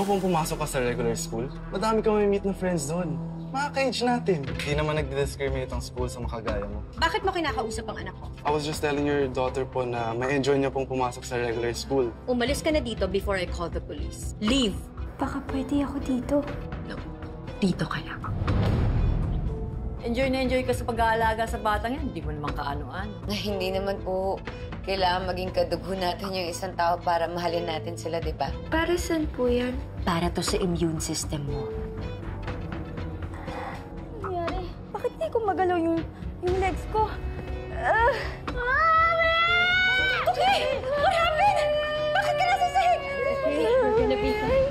kung pumasok ka sa regular school, madami ka may meet na friends doon. Makaka-age natin. Hindi naman nagdi-discriminate ang school sa makagaya mo. Bakit mo kinakausap ang anak ko? I was just telling your daughter po na may enjoy niya pong pumasok sa regular school. Umalis ka na dito before I call the police. Leave! Baka pwede ako dito. No, dito ka lang. Enjoy na enjoy ka sa pag-aalaga sa batang yan. Hindi mo naman kaano-ano. Hindi naman po kailangan maging kadugo natin yung isang tao para mahalin natin sila, di ba? Para saan po yan? Para to sa immune system mo. Nangyari? Bakit di ko magalaw yung legs ko? Mami! Okay! What happened? Bakit ka nasa sahig? We're gonna be fine.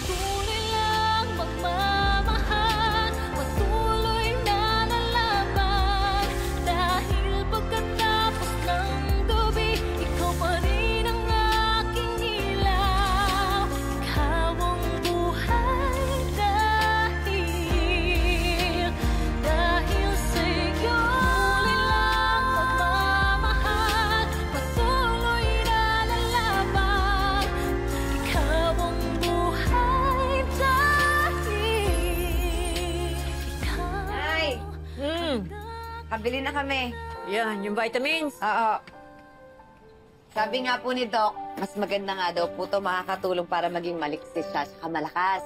Patuloy lang magmamahal, patuloy na lalaban. Dahil pagkatapos ng gabi, ikaw pa rin ang aking ilaw. Ikaw ang buhay dahil sa'yo. Patuloy lang magmamahal, patuloy na lalaban. Ikaw ang buhay dahil ikaw. Nay! Kabili na kami. Yan, yung vitamins. Oo. Sabi nga po ni Doc, mas maganda nga daw po ito makakatulong para maging maliksis siya at malakas.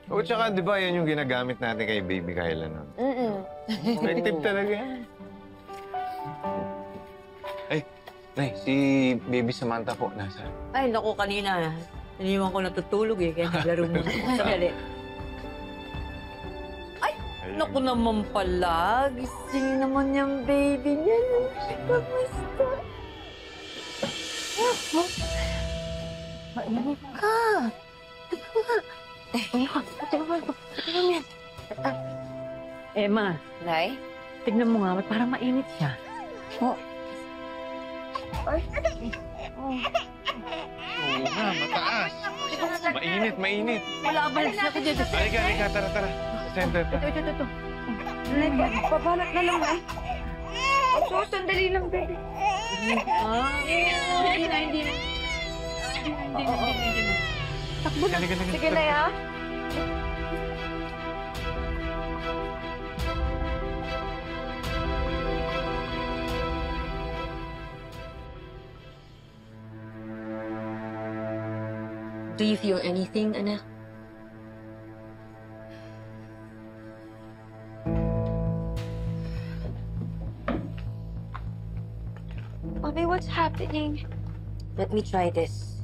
O tsaka, di ba, yan yung ginagamit natin kay Baby Kyla nun? Effective talaga yan. Ay, Nay, si Baby Samantha po, nasa? Ay, naku, kanina. Iniwan ko natutulog eh, kaya naglaro muna. Sandali. Ay, naku naman pala. Gising naman yung baby niya. Kamusta? Mainit ka. Emma, Nay? tignan mo nga, ba't parang mainit siya? Oo nga, mataas. Mainit. Wala ba sa akin dyan? Halika, tara. Center. Ito. Papanak na lang, ay. Sandali lang, baby. Hindi na. Takbo na. Halika. Sige na, ya. Do you feel anything, anak? Mommy, what's happening? Let me try this.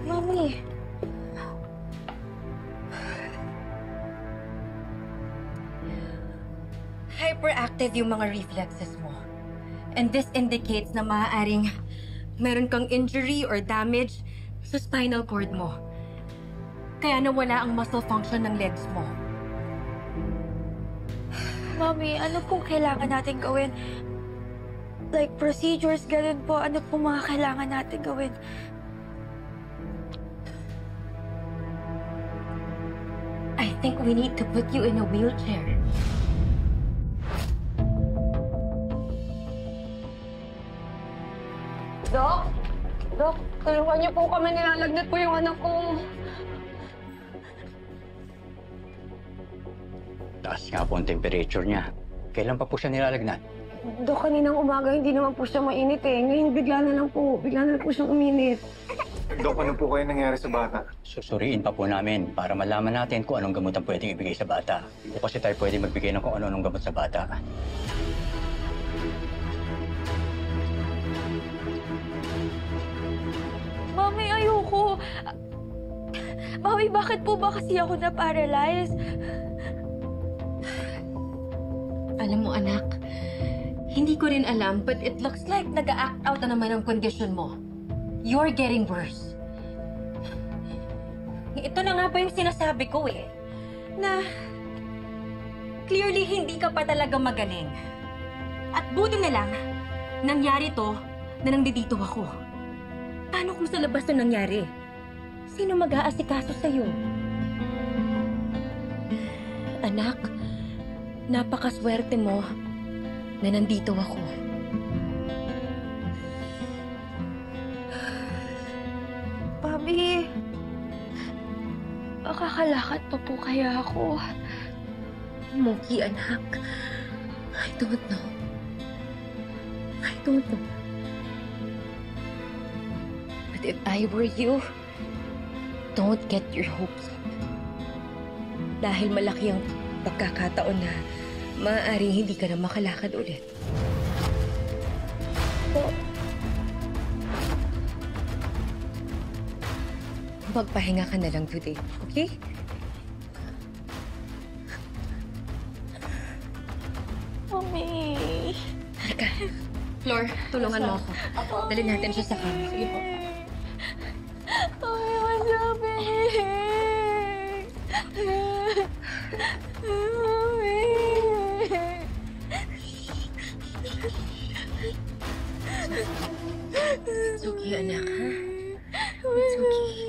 Mommy. Hyperactive yung mga reflexes mo. And this indicates na maaaring meron kang injury or damage sa spinal cord mo. Kaya nawala ang muscle function ng legs mo. Mommy, ano pong kailangan natin gawin? Like procedures, ganun po. Ano pong mga kailangan natin gawin? I think we need to put you in a wheelchair. Dok, tulungan niyo po kami. Nilalagnat po yung anak ko. Taas nga po ang temperature niya. Kailan pa po siya nilalagnat? Dok, kaninang umaga hindi naman po siya mainit eh. Ngayon bigla na lang po siyang uminit. Dok, ano po kayo nangyari sa bata? Susuriin pa po namin para malaman natin kung anong gamot ang pwedeng ibigay sa bata. O kasi tayo pwede magbigay ng kung anong gamot sa bata. Mami, ayoko. Mami, bakit po ba kasi ako na-paralyze? Alam mo, anak, hindi ko rin alam, but it looks like nag-a-act out na naman ang condition mo. You're getting worse. Ito na nga ba yung sinasabi ko eh, na clearly hindi ka pa talaga magaling. At buti na lang, nangyari to na nandito ako. Paano kung sa labas na nangyari? Sino mag-aasikaso sa'yo? Anak, napakaswerte mo na nandito ako. Mami, makakalakad pa po kaya ako? Mookie, anak. I don't know. I don't know. But if I were you, don't get your hopes up. Dahil malaki ang pagkakataon na maaaring hindi ka na makalakad ulit. Magpahinga ka na lang today, okay? Mami. Halika. Flor, tulungan mo ako. Dali natin siya sa kama. Sige po. Mami, masabi. Mami. It's okay, anak, ha? It's okay.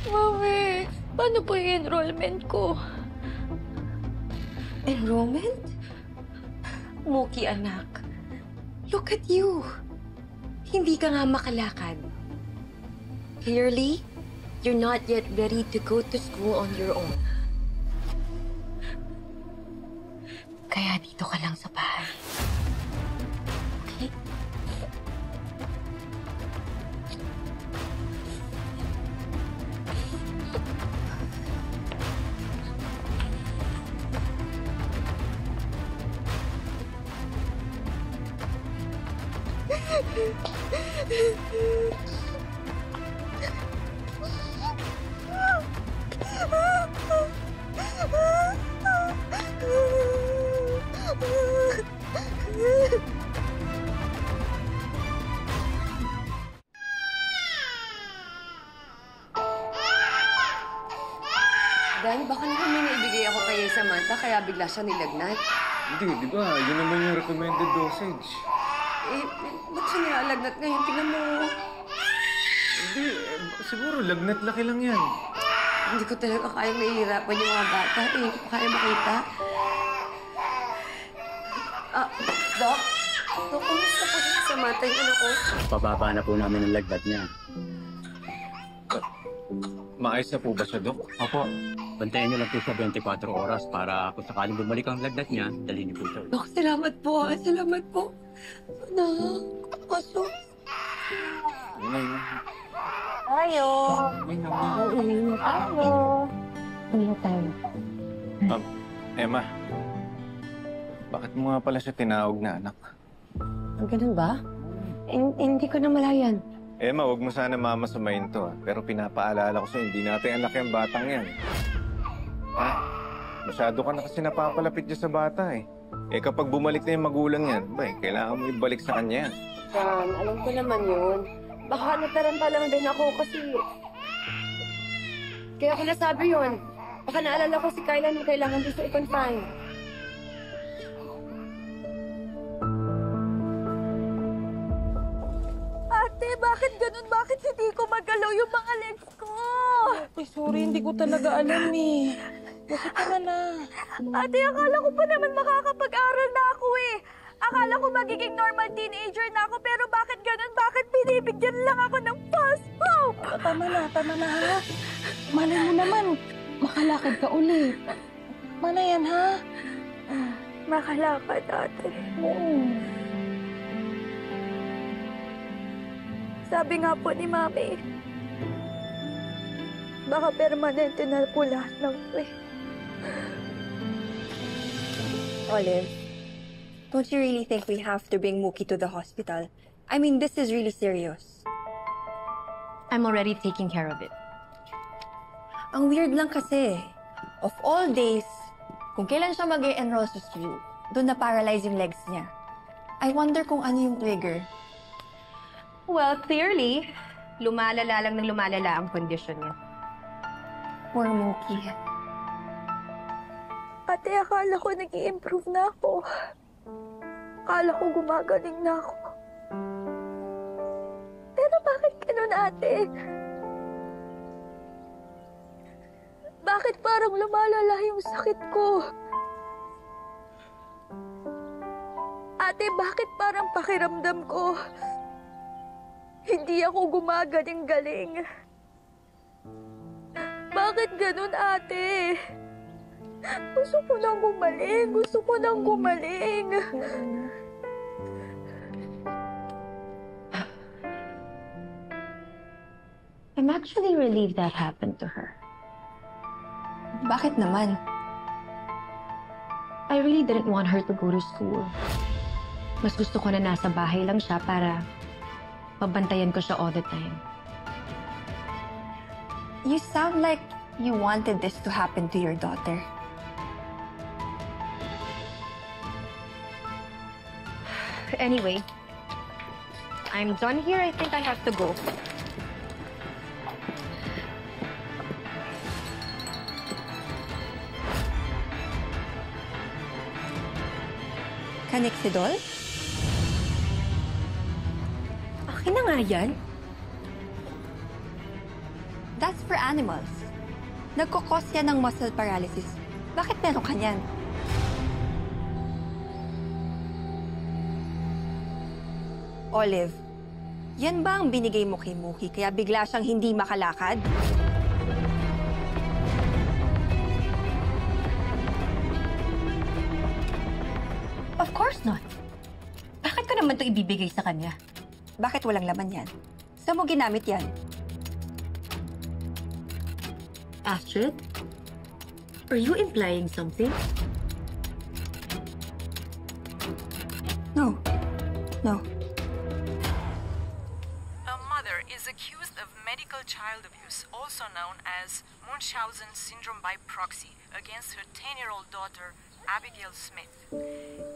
Mami, paano po yung enrollment ko? Enrollment? Mookie, anak. Look at you. Hindi ka nga makalakad. Clearly, you're not yet ready to go to school on your own. Kaya dito ka lang sa bahay. Okay? Dan, baka naman may naibigay ako kay Samantha kaya bigla siya nilagnat. Hindi, di ba? Yun naman yung recommended dosage. Ba't siya nilalagnat ngayon? Tingnan mo. Hindi, siguro lagnat laki lang yan. Hindi ko talaga kayang nahihirapan yung mga bata. Hindi ko kaya makita. Doc? Doc, kumusta po si Samantha yung anak ko? Pababa na po namin ang lagnat niya. Maayos na po ba siya, Dok? Opo. Bantayan niyo lang po siya 24 oras para kung sakaling bumalik ang lagnat niya, dalhin niyo po siya. Doc, salamat po. Salamat po. Anak, kaso. Tayo. Tayo. Ano tayo? Emma, bakit mo nga pala siya tinawag na anak? Ganun ba? Hindi ko na malayan. Emma, huwag mo sana mamasamayin to. Pero pinapaalala ko sa'yo, hindi natin anak yung batang yan. Ha? Masyado ka na kasi napapalapit dyan sa bata eh. Eh kapag bumalik na yung magulang yan, kailangan mo ibalik sa kanya yan. Sam, alam ko naman yun. Baka nataranta lang din ako kasi... Kaya ko nasabi yun. Baka naalala ko si Kyla nung kailangan din siya i-confine. Ate, bakit ganun? Bakit hindi ko magalaw yung mga legs ko? Ay, sorry, hindi ko talaga alam eh. Bakit ka na? Ate, akala ko pa naman makakapag-aral na ako eh. Akala ko magiging normal teenager na ako, pero bakit ganun? Bakit binibigyan lang ako ng fast food? Tama na ha. Malay mo naman, makalakad ka ulit. Mana yan ha? Makalakad, ate. Oo. Sabi nga po ni Mami, baka permanente na po lahat ng to eh. Olive, don't you really think we have to bring Mookie to the hospital? I mean, this is really serious. I'm already taking care of it. Ang weird lang kasi, of all days, kung kailan siya mag-e-enroll sa school, doon na-paralyze yung legs niya. I wonder kung ano yung trigger. Well, clearly, lumalala lang ng lumalala ang kondisyon niya. Poor Mookie. Ate, akala ko nag-i-improve na ako. Akala ko gumagaling na ako. Pero bakit ganun ate? Bakit parang lumalala yung sakit ko? Ate, bakit parang pakiramdam ko? Hindi ako gumagaling-galing. Bakit ganun, ate? Gusto ko nang gumaling. Gusto ko nang gumaling. I'm actually relieved that happened to her. Bakit naman? I really didn't want her to go to school. Mas gusto ko na nasa bahay lang siya para mabantayan ko siya all the time. You sound like you wanted this to happen to your daughter. Anyway, I'm done here. I think I have to go. Canixidol? Akin na nga yan. That's for animals. Nagkukos yan ng muscle paralysis. Bakit meron ka niyan? Olive, yan ba ang binigay mo kay Mookie kaya bigla siyang hindi makalakad? Of course not. Bakit ko naman ito ibibigay sa kanya? Bakit walang laman yan? Saan mo ginamit yan? Astrid? Are you implying something? No. No. A mother is accused of medical child abuse, also known as Munchausen syndrome by proxy, against her 10-year-old daughter, Abigail Smith.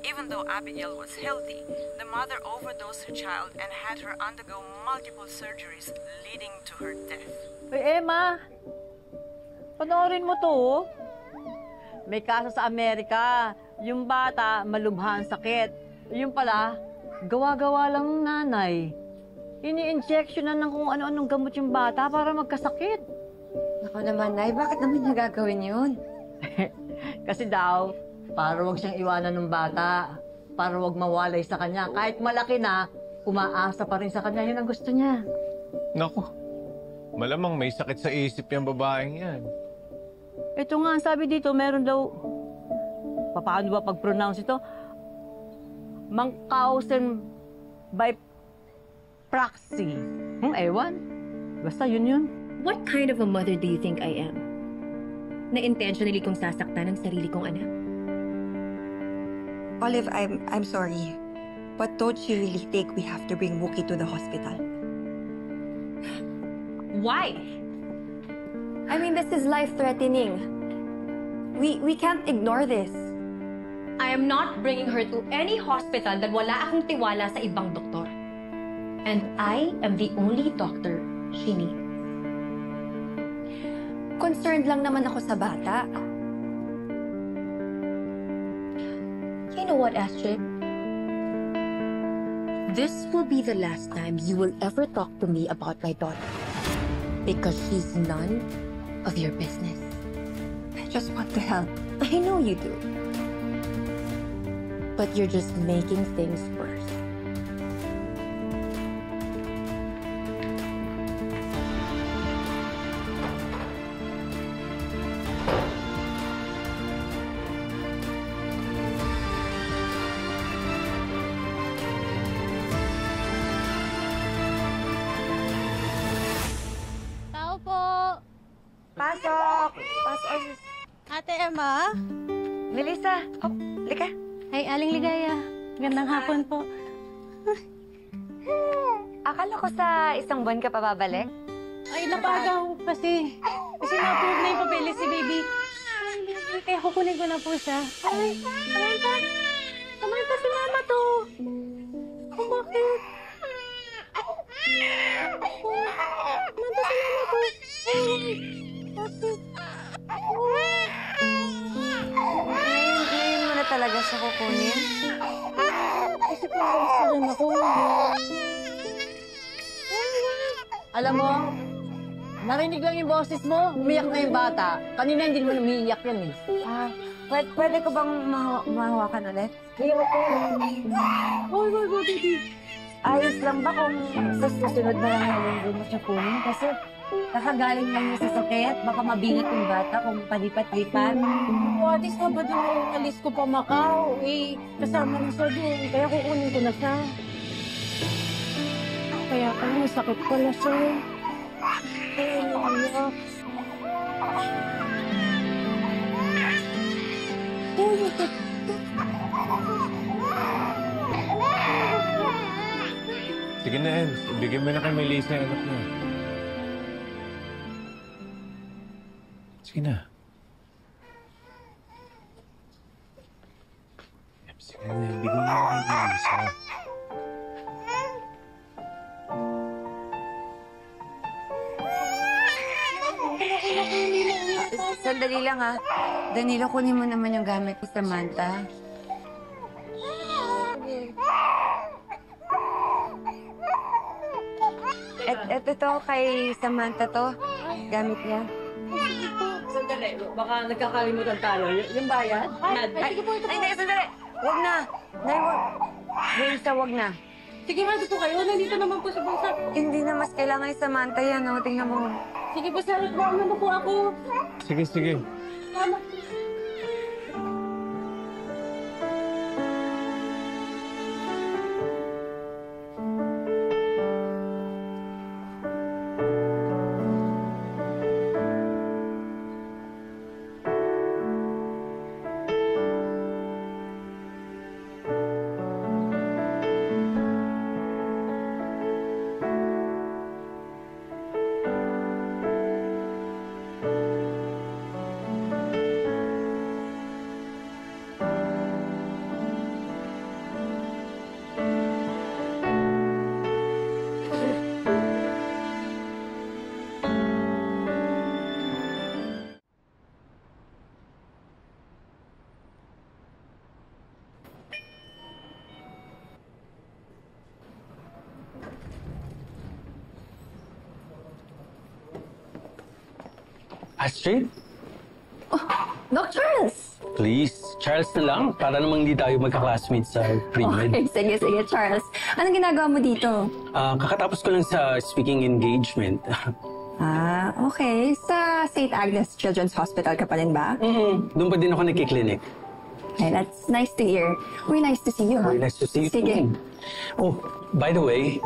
Even though Abigail was healthy, the mother overdosed her child and had her undergo multiple surgeries, leading to her death. Uy, Emma! Panoorin mo to, oh. May kaso sa Amerika. Yung bata, malubha ang sakit. Yung pala, gawa-gawa lang ng nanay. Ini-injection na ng kung ano-anong gamot yung bata para magkasakit. Naku naman, Nay, bakit naman niya gagawin yun? Kasi daw, para wag siyang iwanan ng bata. Para wag mawalay sa kanya. Kahit malaki na, umaasa pa rin sa kanya. Yun ang gusto niya. Naku, malamang may sakit sa isip yung babaeng yan. Ito nga, ang sabi dito, meron daw, paano ba pag-pronounce ito? Munchausen by proxy. Ewan. Basta yun. What kind of a mother do you think I am? Na intentionally kong sasaktan ang sarili kong anak? Olive, I'm sorry. But don't you really think we have to bring Mookie to the hospital? Why? I mean, this is life-threatening. We can't ignore this. I am not bringing her to any hospital dahil wala akong tiwala sa ibang doktor. And I am the only doctor she needs. Concerned lang naman ako sa bata. You know what, Astrid? This will be the last time you will ever talk to me about my daughter. Because she's none of your business. I just want to help. I know you do. But you're just making things worse. Tao po! Pasok! Ate Emma? Melissa! Oh, lika. Ay, Aling Ligaya. Gandang hapon po. Akala ko sa isang buwan ka pa babalik. Ay, napagaw kasi. Kasi na-approve na yung papeles si baby. Ay, kaya kukunin ko na po siya. Ay, Samantha! Samantha, si mama to! Oh, bakit? Samantha, si mama to! Bakit? Ngayon mo na talaga siya kukunin. Kasi po, gusto rin ako. Alam mo, narinig lang yung boses mo, umiyak na yung bata. Kanina hindi naman umiiyak yan eh. Pwede ko bang mahawakan ulit? Ayos lang ba kung sa susunod na lang yung mo siya kunin? Kasi kakagaling lang niya sa sakit. Baka mabigat yung bata kung palipat-lipat. Ate, Sabado na yung alis ko pa Macau. Eh, kasama na siya doon. Kaya kukunin ko na siya. Kaya pala, masakit pala siya. Kaya naiyak. Sige na, Ems. Bigyan mo na kay Melissa yung anak niya. Sige na. Ems, sige na. Bigyan mo na kay Melissa. Sandali lang ha. Danilo, kunin mo naman yung gamit ni Samantha. Eto to, kay Samantha to. Gamit niya. Sandali, baka nagkakalimutan tayo. Yung bayad? Ay, sandali. Wag na. Nay, wag. Melissa, wag na. Sige, mado po kayo. Nandito naman po sa bulsa. Hindi na mas kailangan ni Samantha yan, oh. Tingnan mo. Sige po, sir. Bawal naman po ako. Sige, sige. Tama. Astrid? Doc Charles! Please, Charles na lang, para namang hindi tayo magka-classmates sa pre-med. Okay, sige, Charles. Anong ginagawa mo dito? Kakatapos ko lang sa speaking engagement. Okay. Sa St. Agnes Children's Hospital ka pa rin ba? Doon pa din ako nagkiklinik. Okay, that's nice to hear. Very nice to see you, Very nice to see you Sige. too. Oh, by the way,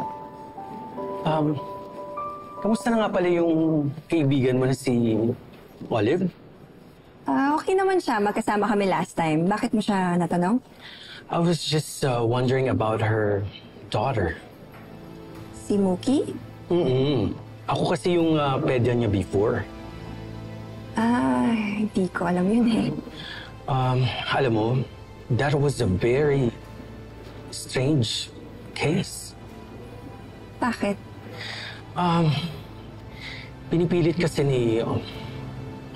kamusta na nga pala yung kaibigan mo na si Olive? Okay naman siya. Magkasama kami last time. Bakit mo siya natanong? I was just wondering about her daughter. Si Mookie? Ako kasi yung pedya niya before. Hindi ko alam yun eh. Alam mo, that was a very strange case. Bakit? Pinipilit kasi ni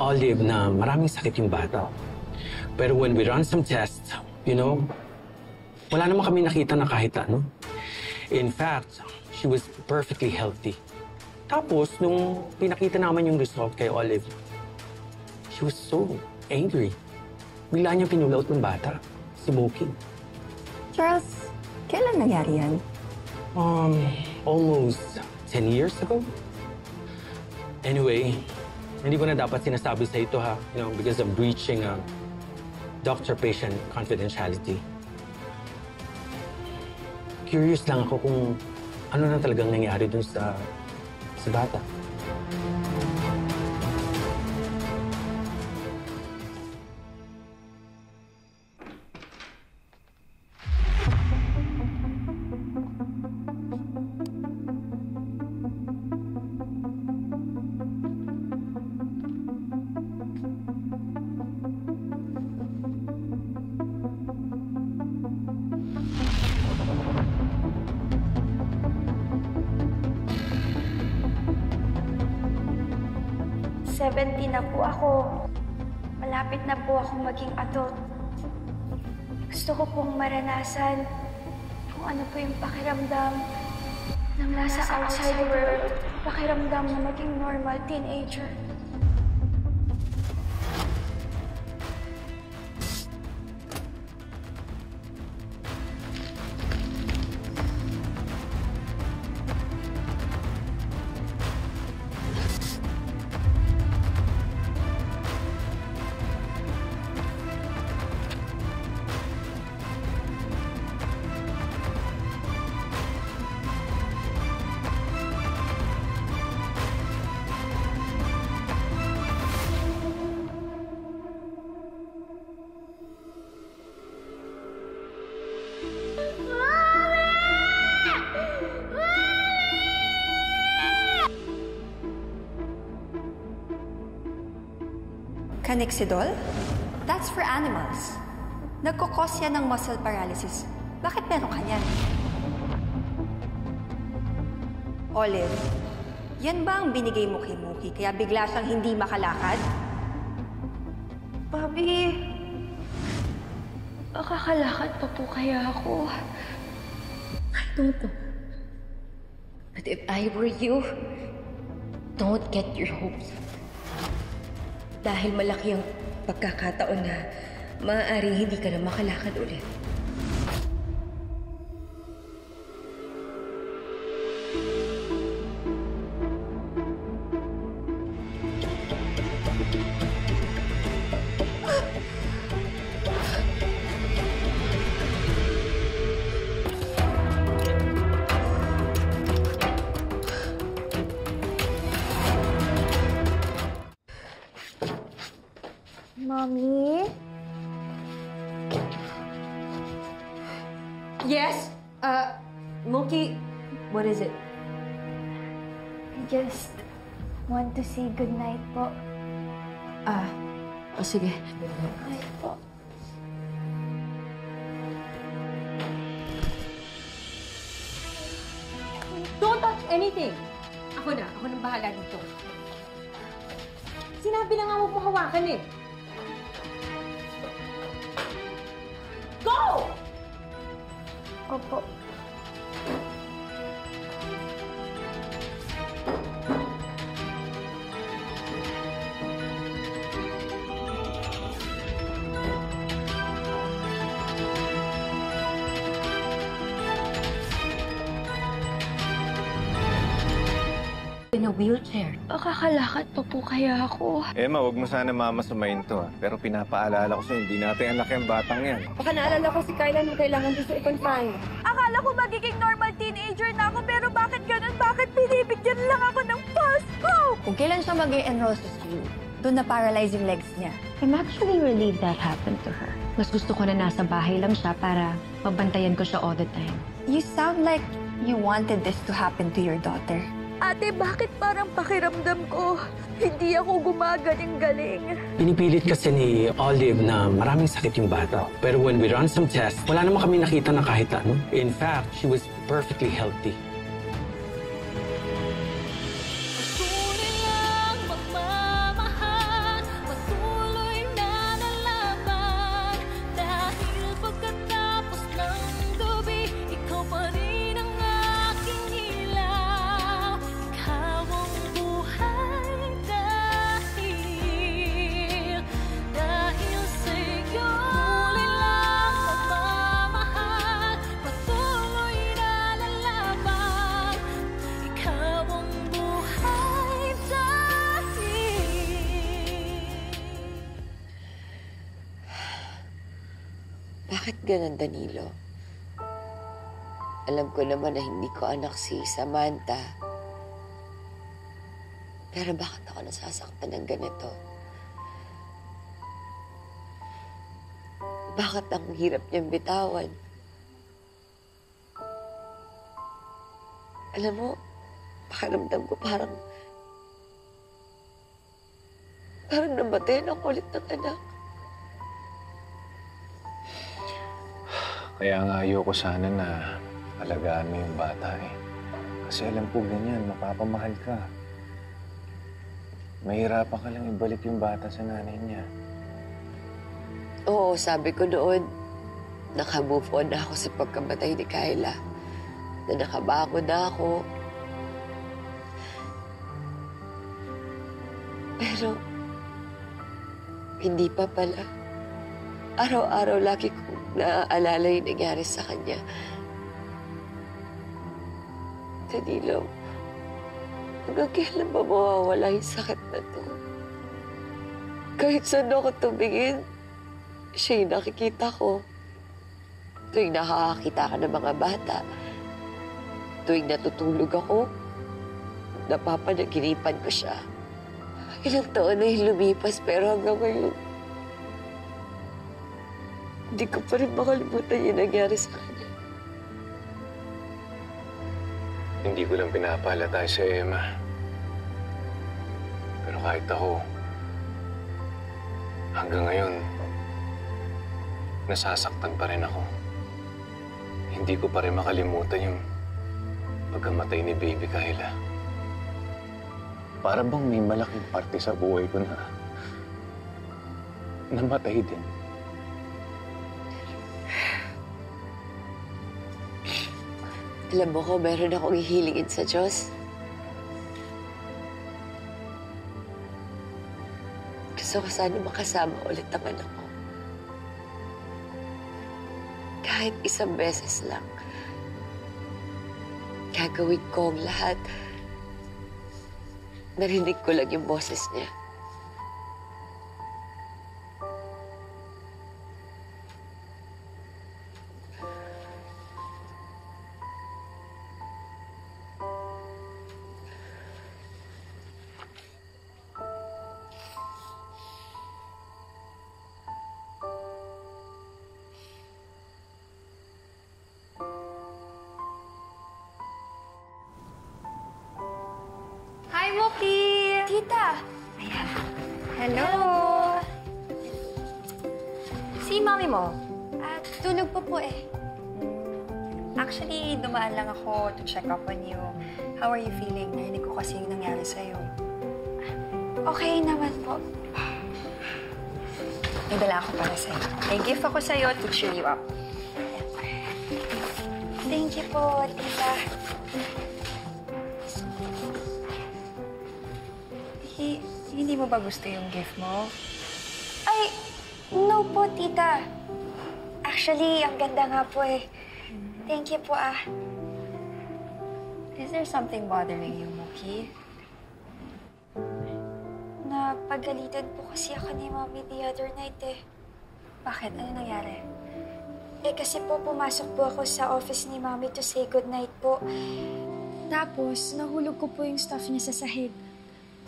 Olive na maraming sakit yung bata. Pero when we run some tests, wala naman kami nakita na kahit ano. In fact, she was perfectly healthy. Tapos, nung pinakita naman yung result kay Olive, she was so angry. Bigla niya pinulaut ng bata, si Mookie. Charles, kailan nangyari yan? Almost 10 years ago. Anyway, hindi ko na dapat sinasabi sa ito ha, because of breaching doctor-patient confidentiality. Curious lang ako kung ano na talagang nangyari dun sa bata. Na po ako. Malapit na po ako maging adult. Gusto ko pong maranasan kung ano po yung pakiramdam Nang nasa outside world, pakiramdam na maging normal teenager. Canixidol? That's for animals. Nagkukos yan ng muscle paralysis. Bakit meron ka yan? Olive, yan ba ang binigay mo kay Mookie kaya bigla siyang hindi makalakad? Bobby, makakalakad pa po kaya ako? I don't know. But if I were you, don't get your hopes up. Dahil malaki ang pagkakataon na maaaring hindi ka na makalakad ulit. Mommy? Yes? Mookie, what is it? I just want to say goodnight po. Sige. Goodnight po. Don't touch anything! Ako nang bahala dito. Sinabi na nga huwag mo hawakan eh. Go! Opo. In a wheelchair. Makakalakad pa po kaya ako? Emma, huwag mo sana mamasamayin to. Pero pinapaalala ko sa'yo, hindi natin anak yung batang yan. Baka naalala ko si Kyla nung kailangan din sa i-confine. Akala ko magiging normal teenager na ako, pero bakit ganun? Bakit binibigyan lang ako ng Pasko? Kung kailan siya mag-enroll sa school, doon na paralyze yung legs niya. I'm actually relieved that happened to her. Mas gusto ko na nasa bahay lang siya para mabantayan ko siya all the time. You sound like you wanted this to happen to your daughter. Ate, bakit parang pakiramdam ko hindi ako gumagaling-galing? Pinipilit kasi ni Olive na maraming sakit yung bata. Pero when we run some tests, wala naman kami nakita na kahit ano. In fact, she was perfectly healthy. Bakit ganun, Danilo? Alam ko naman na hindi ko anak si Samantha. Pero bakit ako nasasaktan ng ganito? Bakit ang hirap niyang bitawan? Alam mo, pakiramdam ko parang namatay na kulit ng anak. Kaya nga ayoko sana na alagaan mo yung bata eh. Kasi alam ko ganyan, mapapamahal ka. Mahirapan ka lang ibalik yung bata sa nanay niya. Oo, sabi ko noon, naka-move on na ako sa pagkamatay ni Kyla. na nakabangon na ako. Pero, hindi pa pala. Araw-araw lagi kong naaalala yung nangyari sa kanya. Danilo, hanggang kailan ba mawawala yung sakit na to? Kahit saan ako tumingin, siya yung nakikita ko. Tuwing nakakakita ka ng mga bata, tuwing natutulog ako, napapanaginipan ko siya. Ilang taon na yung lumipas, pero hanggang ngayon, hindi ko pa rin makalimutan yung nangyari sa kanya. Hindi ko lang pinapahalata si Emma. Pero kahit ako, hanggang ngayon, nasasaktan pa rin ako. Hindi ko pa rin makalimutan yung pagkamatay ni Baby Kyla. Para bang may malaking parte sa buhay ko na namatay din. Alam mo ko, meron akong hihilingin sa Diyos. Gusto ko sana makasama ulit ang anak ko. Kahit isang beses lang. Gagawin ko ang lahat. Narinig ko lang yung boses niya. Hi, Mookie! Tita! Ayan. Hello! Si mami mo? Tulog pa po eh. Actually, dumaan lang ako to check up on you. How are you feeling? Narinig ko kasi yung nangyari sa'yo. Okay naman po. May dala ako para sa'yo. May gift ako sa'yo to cheer you up. Thank you po, tita. Hindi mo ba gusto yung gift mo? Ay, no po, tita. Actually, ang ganda nga po eh. Thank you po ah. Is there something bothering you, Mookie? Napagalitan po kasi ako ni Mommy the other night eh. Bakit? Ano nangyari? Eh kasi po pumasok po ako sa office ni Mommy to say goodnight po. Tapos, nahulog ko po yung stuff niya sa sahig.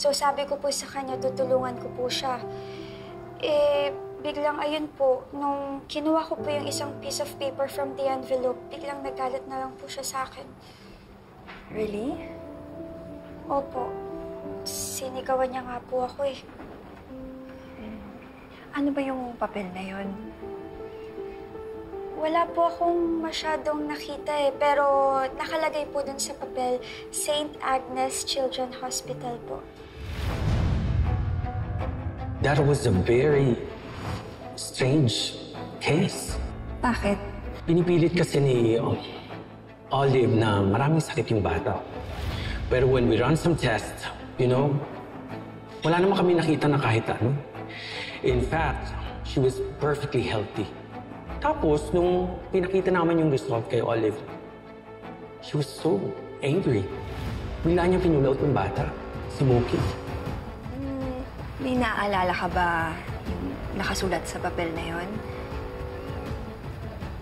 So sabi ko po sa kanya, tutulungan ko po siya. Eh, biglang ayun po, nung kinuha ko po yung isang piece of paper from the envelope, biglang nagalit na lang po siya sa akin. Really? Opo. Sinigawan niya nga po ako eh. Ano ba yung papel na yun? Wala po akong masyadong nakita eh, pero nakalagay po dun sa papel, St. Agnes Children's Hospital po. That was a very strange case. Bakit? Pinipilit kasi ni Olive na maraming sakit yung bata. Pero when we run some tests, wala naman kami nakita na kahit ano. In fact, she was perfectly healthy. Tapos, nung pinakita naman yung result kay Olive, she was so angry. Bigla niya pinulaot ng bata, si Mookie. May naaalala ka ba yung nakasulat sa papel na yon?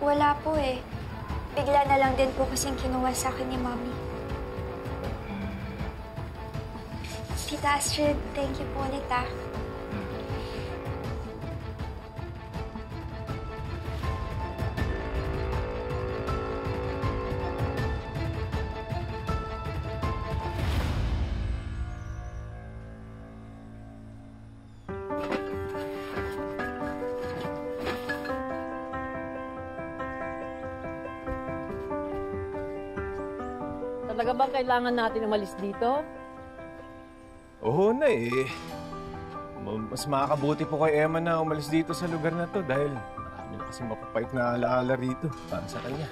Wala po eh. Bigla na lang din po kasing kinuha sa akin ni Mommy. Tita Astrid, thank you po ulit ah. Talaga bang kailangan natin umalis dito? Oo na eh. Mas makakabuti po kay Emma na umalis dito sa lugar na to dahil marami na kasi mapapait na alaala rito para sa kanya.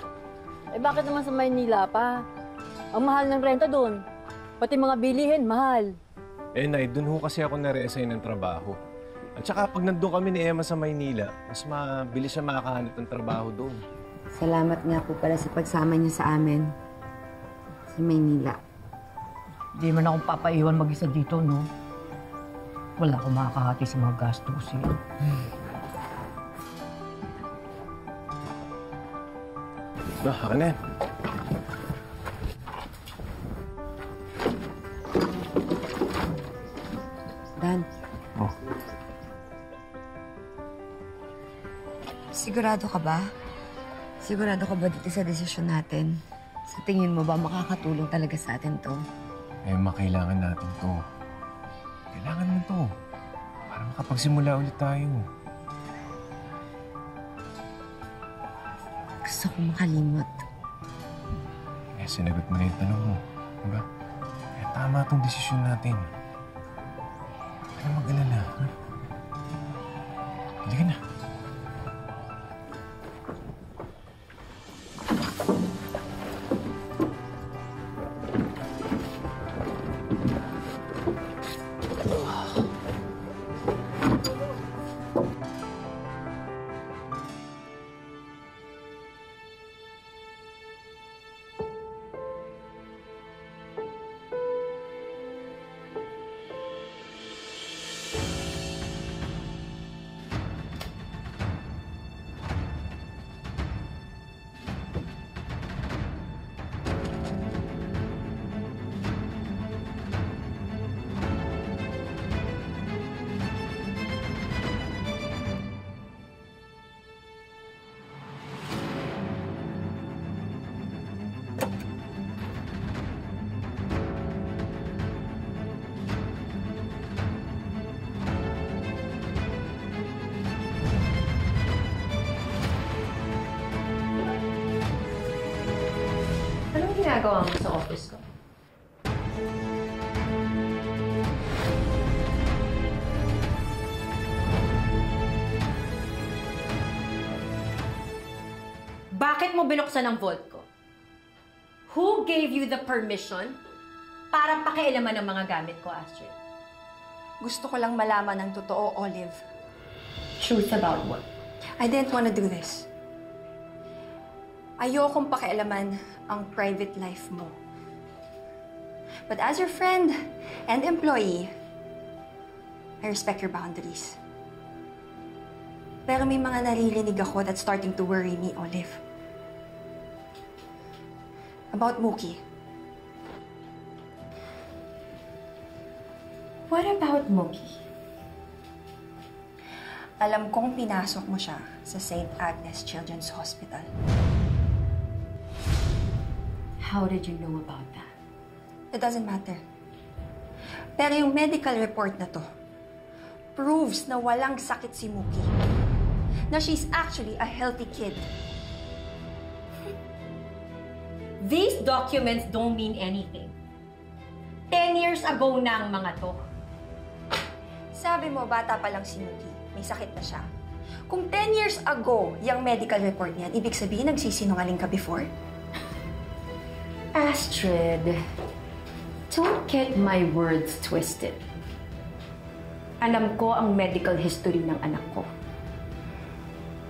Eh bakit naman sa Maynila pa? Ang mahal ng renta doon. Pati mga bilihin, mahal. Eh, Nay, dun ho kasi ako na-reassign ng trabaho. At saka pag nandun kami ni Emma sa Maynila, mas mabilis siya makakahanap ng trabaho doon. Salamat nga po pala sa pagsama niyo sa amin. Sa Maynila. Di man akong papaiwan mag-isa dito, no? Wala akong makakahati sa mga gastusin. Haka na yan. Dan. Oh. Sigurado ka ba? Sigurado ka ba dito sa desisyon natin? Sa tingin mo ba makakatulong talaga sa atin to? Emma, kailangan natin to. Kailangan mo to. Para makapagsimula ulit tayo. Gusto ko makalimot. Kaya sinagot mo na yung tanong mo. Diba? Kaya tama itong desisyon natin. Kaya mag-alala, ha? Halika na. Anong ginagawa mo sa office ko? Bakit mo binuksan ang vault ko? Who gave you the permission para pakialaman ng mga gamit ko, Astrid? Gusto ko lang malaman ng totoo, Olive. Truth about what? I didn't want to do this. Ayokong pakialaman ang private life mo. But as your friend and employee, I respect your boundaries. Pero may mga naririnig ako that's starting to worry me, Olive. About Mookie. What about Mookie? Alam kong pinasok mo siya sa St. Agnes Children's Hospital. How did you know about that? It doesn't matter. Pero yung medical report na to proves na walang sakit si Mookie. Na she's actually a healthy kid. These documents don't mean anything. 10 years ago na ang mga to. Sabi mo, bata pa lang si Mookie. May sakit na siya. Kung 10 years ago yung medical report niyan, ibig sabihin nagsisinungaling ka before? Astrid, don't get my words twisted. Alam ko ang medical history ng anak ko.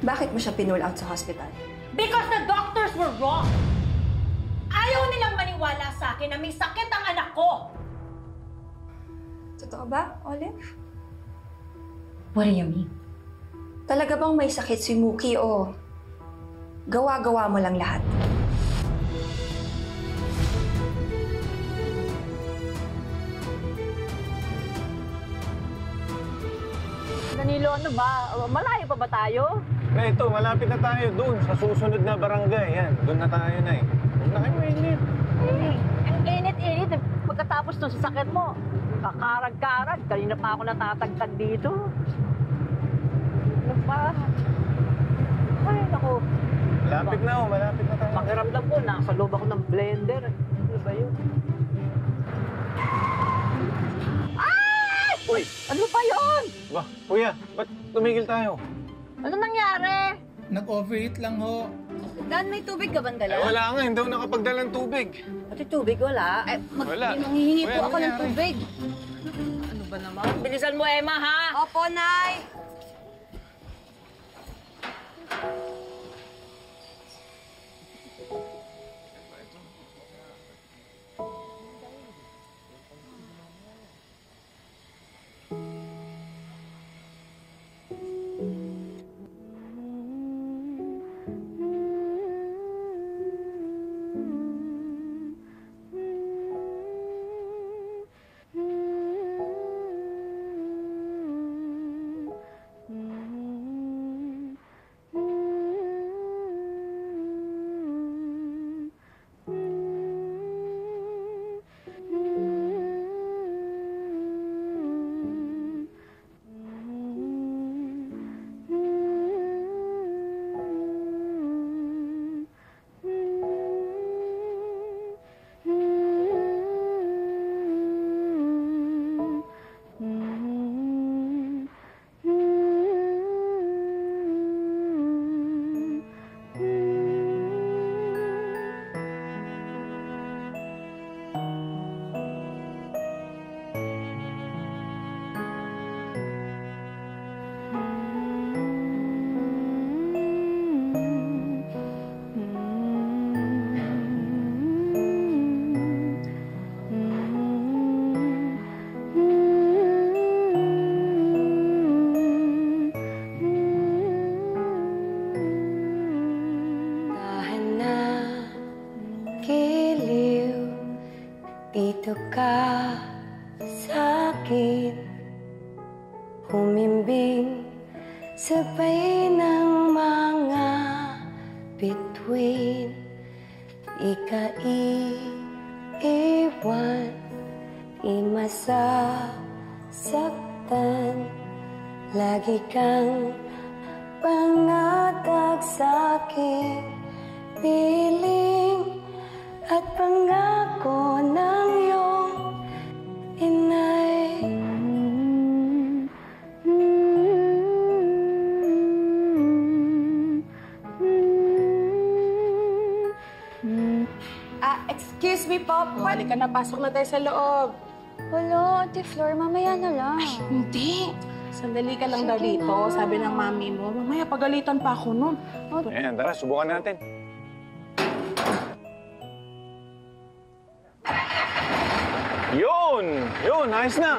Bakit mo siya pinull out sa hospital? Because the doctors were wrong! Ayaw nilang maniwala sa akin na may sakit ang anak ko! Totoo ba, Olive? What do you mean? Talaga bang may sakit si Mookie o gawa-gawa mo lang lahat? Danilo, ano ba? Malayo pa ba tayo? Na ito, malapit na tayo doon sa susunod na barangay. Yan, doon na tayo na eh. Huwag na kayo mainit. Ang init-init. Pagkatapos ng sasakyan mo, kakarag-karag. Kanina pa ako natatagtag dito. Ano pa? Ay, naku. Malapit na malapit na tayo. Pakiramdam ko, nasa loob ako ng blender. Ano ba yun? Uy! Ano ba yun? Ba, kuya, ba't tumigil tayo? Ano nangyari? Nag-overheat lang ho. Dan, may tubig ka bang dala? Wala nga, hindi ako nakapagdala ng tubig. Pati tubig, wala. Wala. Manghihingi po Ano ako ng nangyari? tubig. Ano ba naman? Bilisan mo, Emma, ha? Opo, Nay! Dito ka sa'kin, humimbing sabay ng mga bituin. Di ka iiwan, di masasaktan. Lagi kang pangatag sa'king piling at pangako ng iyong inay. Excuse me po. Halika na, pasok na tayo sa loob. Wala, Ate Flor, mamaya na lang. Hindi. Sandali ka lang daw dito, sabi ng mami mo. Mamaya pagalitan pa ako nun. Ayan, tara, subukan natin. Yun, ayos na.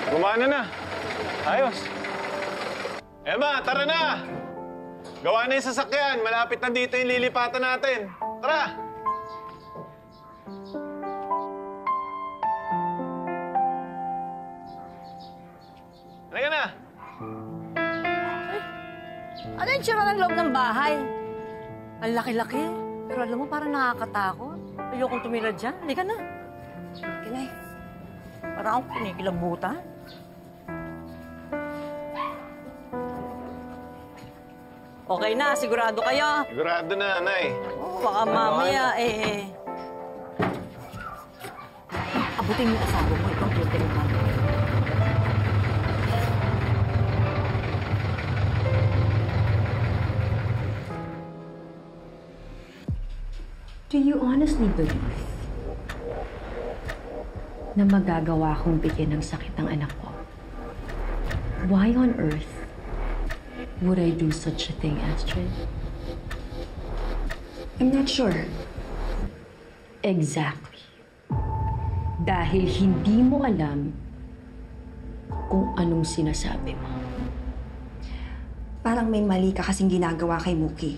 Gumana na. Ayos. Emma, tara na. Gawa na yung sasakyan. Malapit na dito yung lilipatan natin. Tara. Halika na. Ano yung tsura ng loob ng bahay? Ang laki-laki. Pero alam mo, parang nakakatakot. Ayokong tumira dyan. Halika na. Kinay. Parang akong kinikilabutan. Okay na, sigurado kayo. Sigurado na, Nay. Oh, baka mamaya, abutin mo yung asawa mo, ikaw computer mo. Do you honestly believe na magagawa kong bigyan ng sakit ang anak ko? Why on earth would I do such a thing, Astrid? I'm not sure. Exactly. Dahil hindi mo alam kung anong sinasabi mo. Parang may mali ka kasing ginagawa kay Mookie.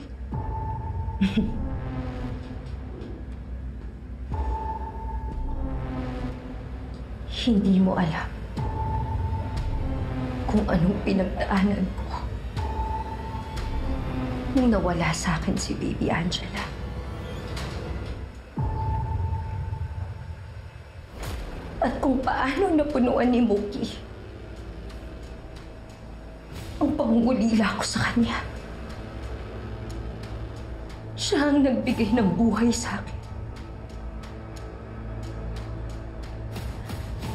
Hindi mo alam kung anong pinagdaanan ko nung nawala sa akin si Baby Angela. At kung paano napunuan ni Mookie ang pangungulila ko sa kanya. Siya ang nagbigay ng buhay sa akin.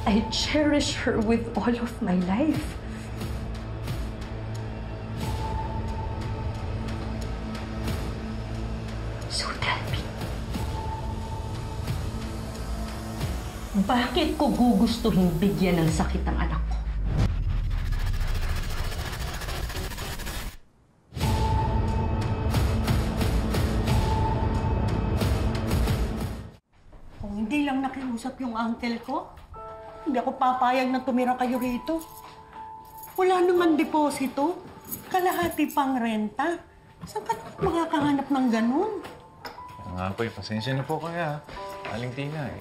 I cherish her with all of my life. Bakit ko gugustuhin bigyan ng sakit ang anak ko? Kung hindi lang nakiusap yung uncle ko, hindi ako papayag na tumira kayo rito. Wala naman deposito, kalahati pang renta. Saan ka makakahanap ng ganun? Nga po, pasensya na po kaya. Aling Tina,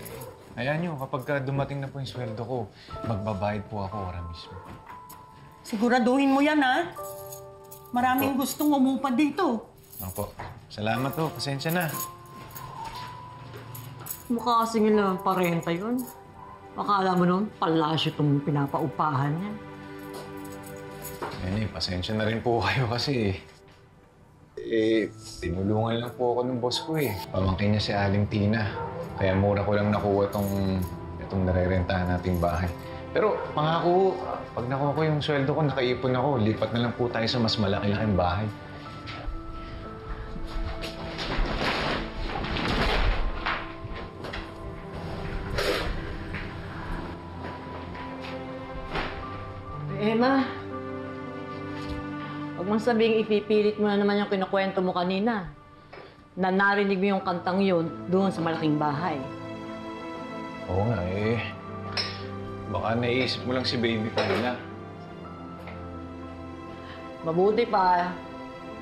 Ayan nyo, kapag dumating na po yung sweldo ko, magbabayad po ako ora mismo. Siguraduhin mo yan, ha? Maraming gustong umupa dito. Opo. Salamat po, pasensya na. Mukha kasing ilang parenta yun. Akala mo nun, palasyo itong pinapaupahan niya. Pasensya na rin po kayo kasi tinulungan lang po ako ng boss ko Pamangkin niya si Aling Tina. Kaya mura ko lang nakuha itong narerentahan nating bahay. Pero pangako, pag nakuha ko yung sweldo ko, nakaipon ako, lipat na lang po tayo sa mas malaki-laking bahay. Emma, huwag mong sabihing ipipilit mo na naman yung kinukwento mo kanina. Na narinig mo yung kantang yun doon sa malaking bahay. Oo nga Baka naiisip mo lang si baby Kyla. Mabuti pa,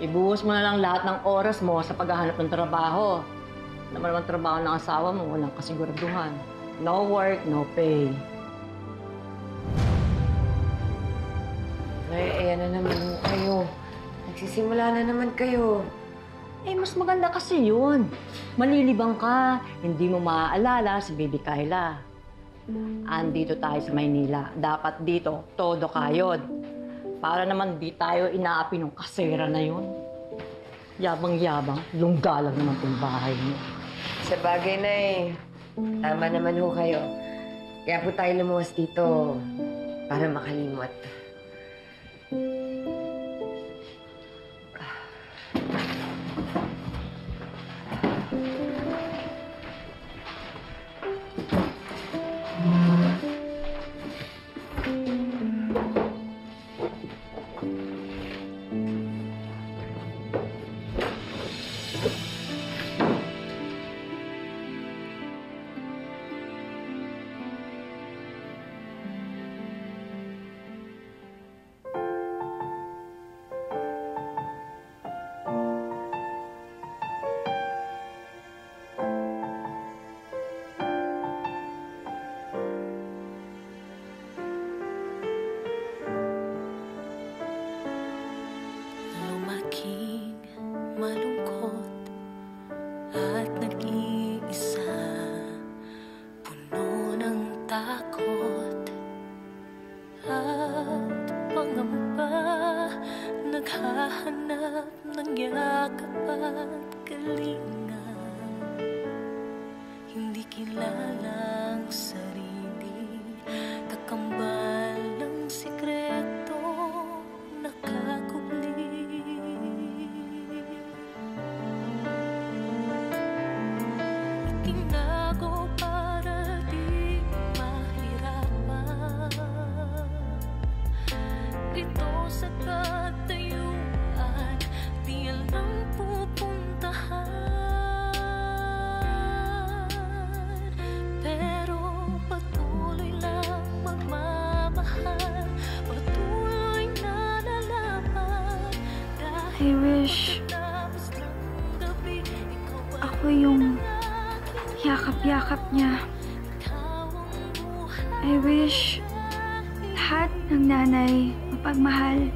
ibuhos mo na lang lahat ng oras mo sa paghahanap ng trabaho. Naman naman trabaho ng asawa mo, walang kasiguraduhan. No work, no pay. Ayan na naman kayo. Nagsisimula na naman kayo. Mas maganda kasi yun. Malilibang ka, hindi mo maaalala si Baby Kyla. Andito tayo sa Maynila. Dapat dito, todo kayod. Para naman di tayo inaapi ng kasera na yun. Yabang-yabang, lungga lang naman itong bahay mo. Sa bagay na tama naman ho kayo. Kaya po tayo lumuwas dito para makalimot. Naghahanap ng yakap at kalinga, hindi kilalang sarili, kakambal ng sikreto nakakubli. Itinago para di mahirapan, dito sa katayuan, di alam pupuntahan. Pero patuloy lang magmamahal, patuloy na lalaban. I wish ako yung yakap-yakap niya. I wish lahat ng nanay mapagmahal.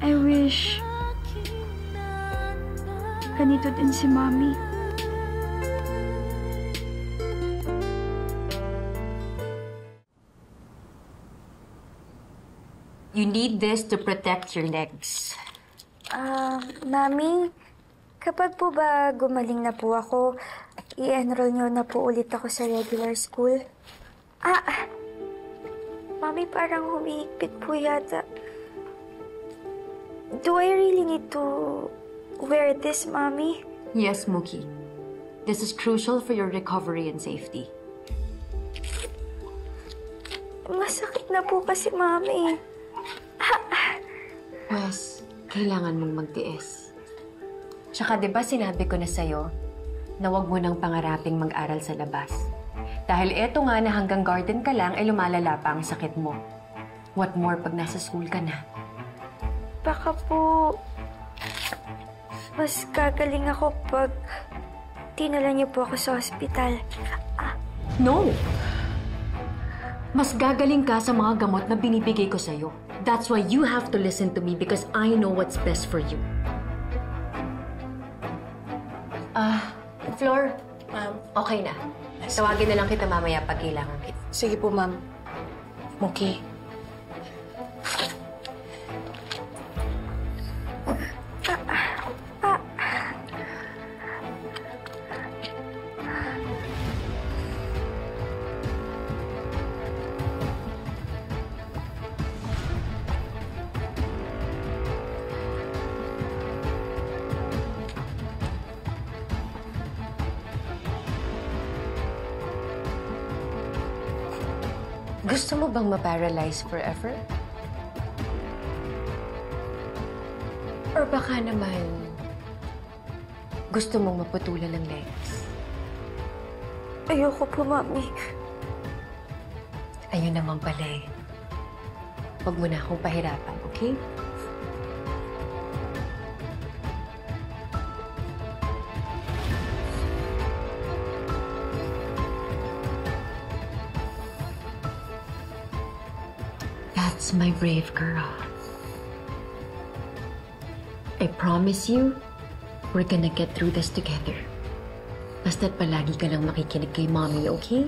I wish ganito din si Mommy. You need this to protect your legs. Mami, kapag po ba gumaling na po ako, i-enroll niyo na po ulit ako sa regular school? Mami, parang humihigpit po yata. Do I really need to wear this, Mommy? Yes, Mookie. This is crucial for your recovery and safety. Masakit na po kasi, Mami. Wes, kailangan mong magtiis. Tsaka di ba sinabi ko na sa'yo na huwag mo nang pangaraping mag-aral sa labas. Dahil eto nga na hanggang garden ka lang ay lumalala pa ang sakit mo. What more pag nasa school ka na? Baka po mas gagaling ako pag dinala niyo po ako sa ospital. No! Mas gagaling ka sa mga gamot na binibigay ko sa'yo. That's why you have to listen to me because I know what's best for you. Flor, okay na. Tawagin na lang kita mamaya pag kailangan kita. Sige po, ma'am. Okay. Gusto mo bang ma-paralyze forever? Or baka naman, gusto mong maputulan ng legs? Ayoko po, Mami. Ayun naman pala eh. Huwag mo na akong pahirapan, okay? That's my brave girl. I promise you, we're gonna get through this together. Basta't palagi ka lang makikinig kay Mommy, okay?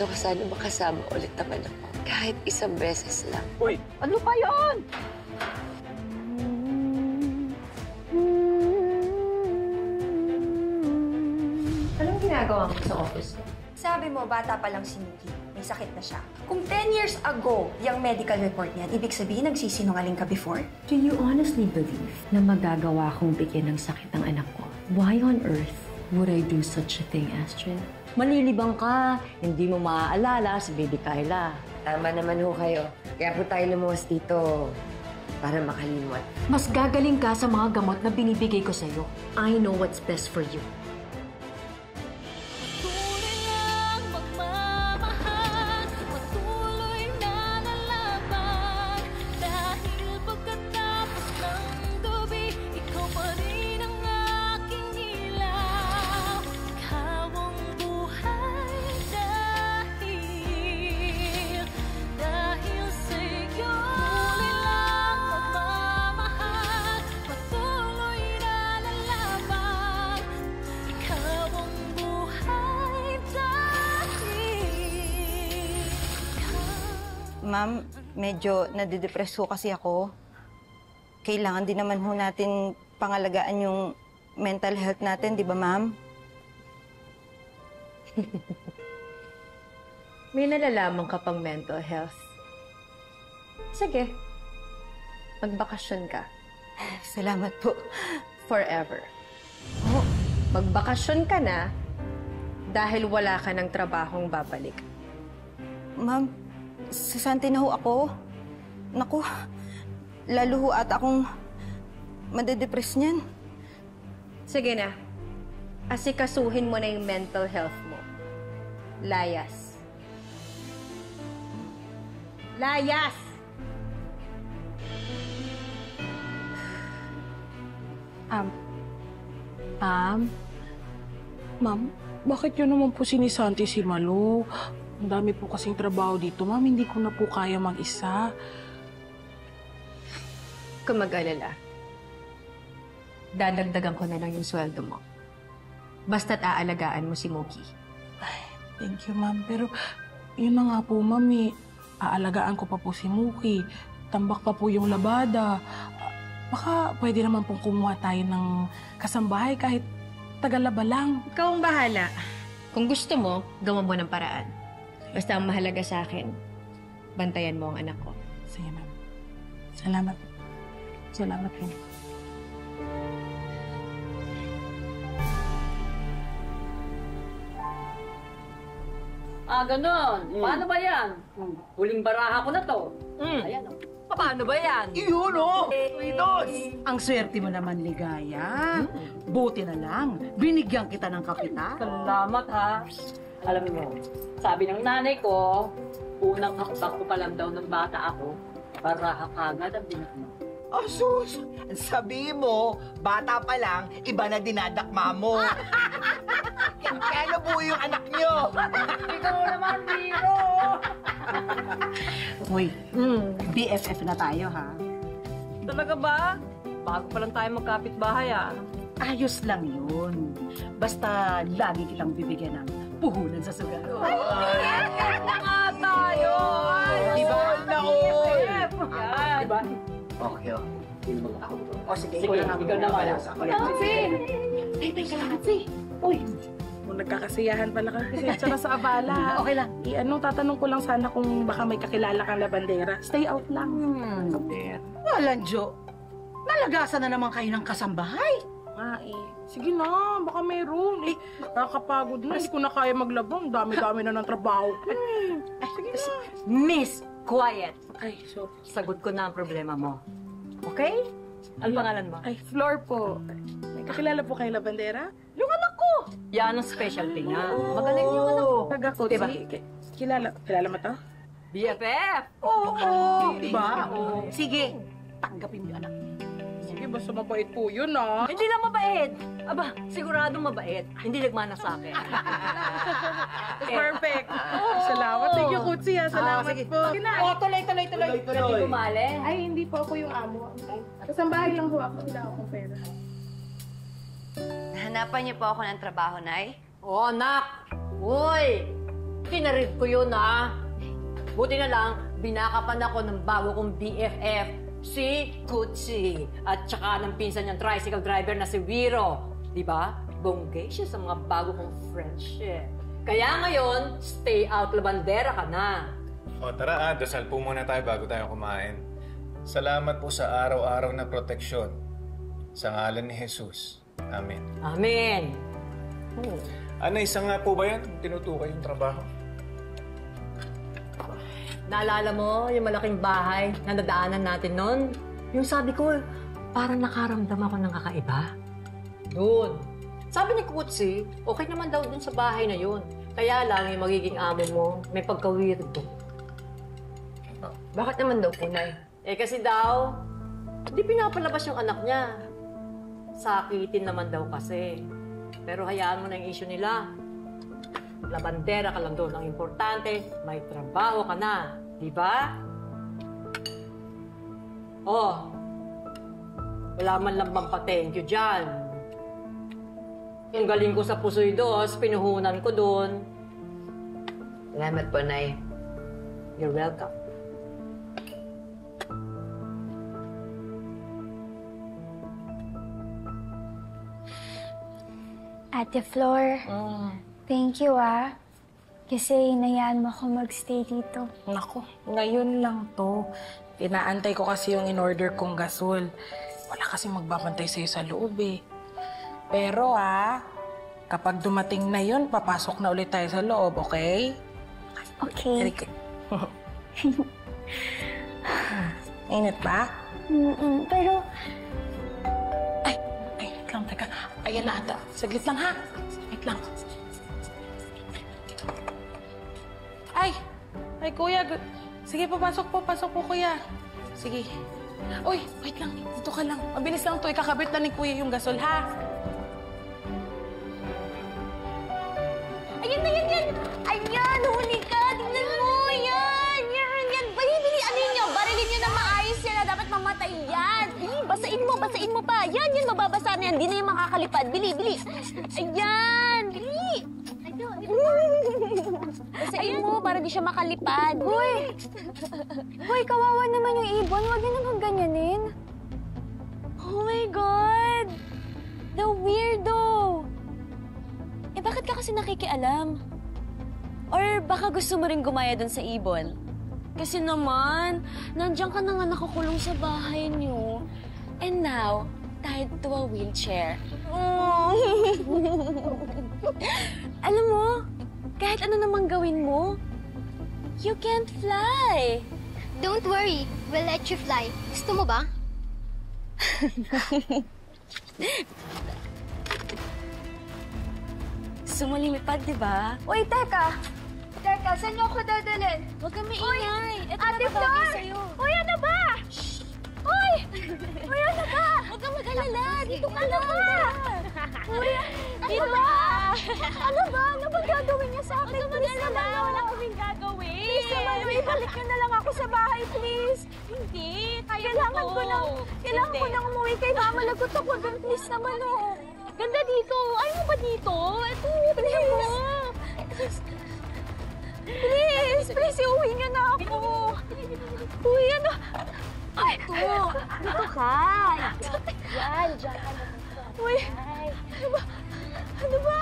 Gusto ko sana makasama ulit naman ako. Kahit isang beses lang. Uy! Ano pa yun? Anong ginagawa mo sa office ko? Sabi mo, bata pa lang si Nuki. May sakit na siya. Kung 10 years ago, yung medical report niyan, ibig sabihin nagsisinungaling ka before? Do you honestly believe na magagawa kong bigyan ng sakit ang anak ko? Why on earth would I do such a thing, Astrid? Malilibang ka, hindi mo maaalala si Baby Kyla. Tama naman ho kayo. Kaya po tayo lumuwas dito para makalimot. Mas gagaling ka sa mga gamot na binibigay ko sa'yo. I know what's best for you. Ma'am, medyo nadidepress ho kasi ako. Kailangan din naman ho natin pangalagaan yung mental health natin, di ba, ma'am? May nalalaman ka pang mental health. Sige. Magbakasyon ka. Salamat po. Forever. Oh, magbakasyon ka na dahil wala ka ng trabahong babalik. Ma'am, sasante na ho ako. Naku, lalo ho at akong madedepress niyan. Sige na. Asikasuhin mo na yung mental health mo. Layas. Layas! Ma'am, bakit yun naman po sinisanti si Malu? Ang dami po kasing trabaho dito, ma'am. Hindi ko na po kaya mag-isa. Kung mag-alala. dadagdagan ko na lang yung sweldo mo. Basta't aalagaan mo si Mookie. Thank you, ma'am. Pero yun na nga po, mami. Aalagaan ko pa po si Mookie. Tambak pa po yung labada. Baka pwede naman pong kumuha tayo ng kasambahay kahit tagalaba lang. Ikaw ang bahala. Kung gusto mo, gawa mo ng paraan. Basta ang mahalaga sa akin, bantayan mo ang anak ko. Sige, ma'am. Salamat. Salamat po. Ganon. Paano ba yan? Huling baraha ko na to. Ayan, oh. Paano ba yan? Iyon, oh! Ang swerte mo naman, Ligaya. Buti na lang, binigyan kita ng kapital. Salamat, ha. Alam mo, sabi ng nanay ko, unang hakbang ko pa lang daw ng bata ako, baraha kagad ang binakma. Oh, sus! Sabi mo, bata pa lang, iba na dinadakma mo. Kaya po yung anak nyo. Ikaw naman, Biro! Uy, BFF na tayo, ha? Talaga ba? Bago pa lang tayo magkapit-bahay, ah. Ayos lang yun. Basta lagi kitang bibigyan ng puhunan sa sugal. Ay, nga tayo! Diba? Naon! Diba? Okay, oh. O sige, Sige, ikaw naman. Teka lang, Hatsi. Uy, kung nagkakasiyahan pala kami tsaka sa abala. Okay lang. Tatanong ko lang sana kung baka may kakilala kang labandera. Stay out lang. Walang Jo. Nalagasan na naman kayo ng kasambahay. Sige na, baka meron. Nakakapagod na. Hindi ko na kaya maglabang. Dami-dami na ng trabaho. Sige na. Miss, quiet. Ay, so... Sagot ko na ang problema mo. Okay? Ano pangalan mo? Ay, Flor po. May kakilala po kayo labandera? Yung anak ko! Yan ang specialty niya. Magaling yung anak ko. Taga-Kutsi. Diba? Kilala mo to? BFF! Oo, diba? Sige, tanggapin mo yung anak. Sige, basta mabait po yun, ah. Hindi lang mabait. Aba, siguradong mabait. Hindi nagmana sa akin. Perfect. Salamat. Thank you, Kutsi, ha. Salamat po. Tuloy. Hindi bumali. Ay, hindi po ako yung amo. Kasambahay lang po ako. Wala akong pera. Hanapan niyo po ako ng trabaho, Nay? Oo, anak. Uy, kinarid ko yun, ah. Buti na lang, binakapan ako ng bago kong BFF, si Kutsi. At saka ng pinsan niyang tricycle driver na si Wiro. Diba? Bonggay siya sa mga bago kong friendship. Kaya ngayon, stay out labandera ka na. O tara, dasal po muna tayo bago tayo kumain. Salamat po sa araw-araw na proteksyon. Sa ngalan ni Jesus. Amen. Amen. Ana, isa nga po ba yan? Tinutukoy yung trabaho. Naalala mo yung malaking bahay na nadaanan natin noon? Yung sabi ko, parang nakaramdam ako ng kakaiba. Doon. Sabi ni Kutsi, okay naman daw dun sa bahay na yun. Kaya lang yung magiging amo mo, may pagka-weirdo. Bakit naman daw, Punay? Kasi daw, hindi pinapalabas yung anak niya. Sakitin naman daw kasi. Pero hayaan mo na yung issue nila. Labandera ka lang doon. Ang importante, may trabaho ka na. Diba? Oh, wala man lang bang pa-thank you dyan. Yung galing ko sa Pusoy Dos, pinuhunan ko doon. Salamat po, Nay. You're welcome. Ate Flor, thank you, ah. Kasi inayaan mo ako magstay dito. Naku, ngayon lang to. Inaantay ko kasi yung in-order kong gasol. Wala kasi magbabantay sa'yo sa loob eh. Pero kapag dumating na yun, papasok na ulit tayo sa loob, okay? Okay. Init ba? Pero... Ay, wait lang, teka. Ayan na ata. Saglit lang, ha? Wait lang. Ay, kuya. Sige, pasok po, kuya. Sige. Uy, wait lang. Dito ka lang. Mabilis lang to. Ikakabit na ni kuya yung gasol, ha? Ayan! Ayan! Huli ka! Tingnan mo! Yan! Barilin nyo na maayos yan na dapat mamatay yan! Basain mo pa. Yan, mababasa na yan. Di na yung makakalipad. Bili. Ayan, bili. Basain mo para di siya makalipad. Hoy, kawawa naman yung ibon. Huwag niyo naman ganyanin. Oh my God! The weirdo! Bakit ka kasi nakikialam? Or baka gusto mo rin gumaya dun sa ibon? Kasi naman, nandiyan ka na nga nakakulong sa bahay niyo. And now, tied to a wheelchair. Alam mo, kahit ano namang gawin mo, you can't fly. Don't worry, we'll let you fly. Gusto mo ba? Sumulipad, di ba? Uy, teka! Teka, saan niyo ako dadalhin? Huwag kang maingay. Ito Ate na Flor! bagay sa'yo. Uy, ano ba? Uy! Uy, ano ba? Huwag kang mag-alala. Dito ka Ano lang. ba? Uy, ano ba? Ano ba? Ano ba gagawin niya sa akin? Huwag kang mag-alala. Wala kaming gagawin. Please naman, ibalik niyo na lang ako sa bahay, please. Hindi. Kailangan ko nang umuwi kay Mama. Lagot ako doon, please naman, oh. Ganda dito. Ayaw mo ba dito? Ito, tingnan mo. Please, iuwi niyo na ako. Uy, ano? Ay, Dito ka. Yan, dyan ka na. Uy, ano ba?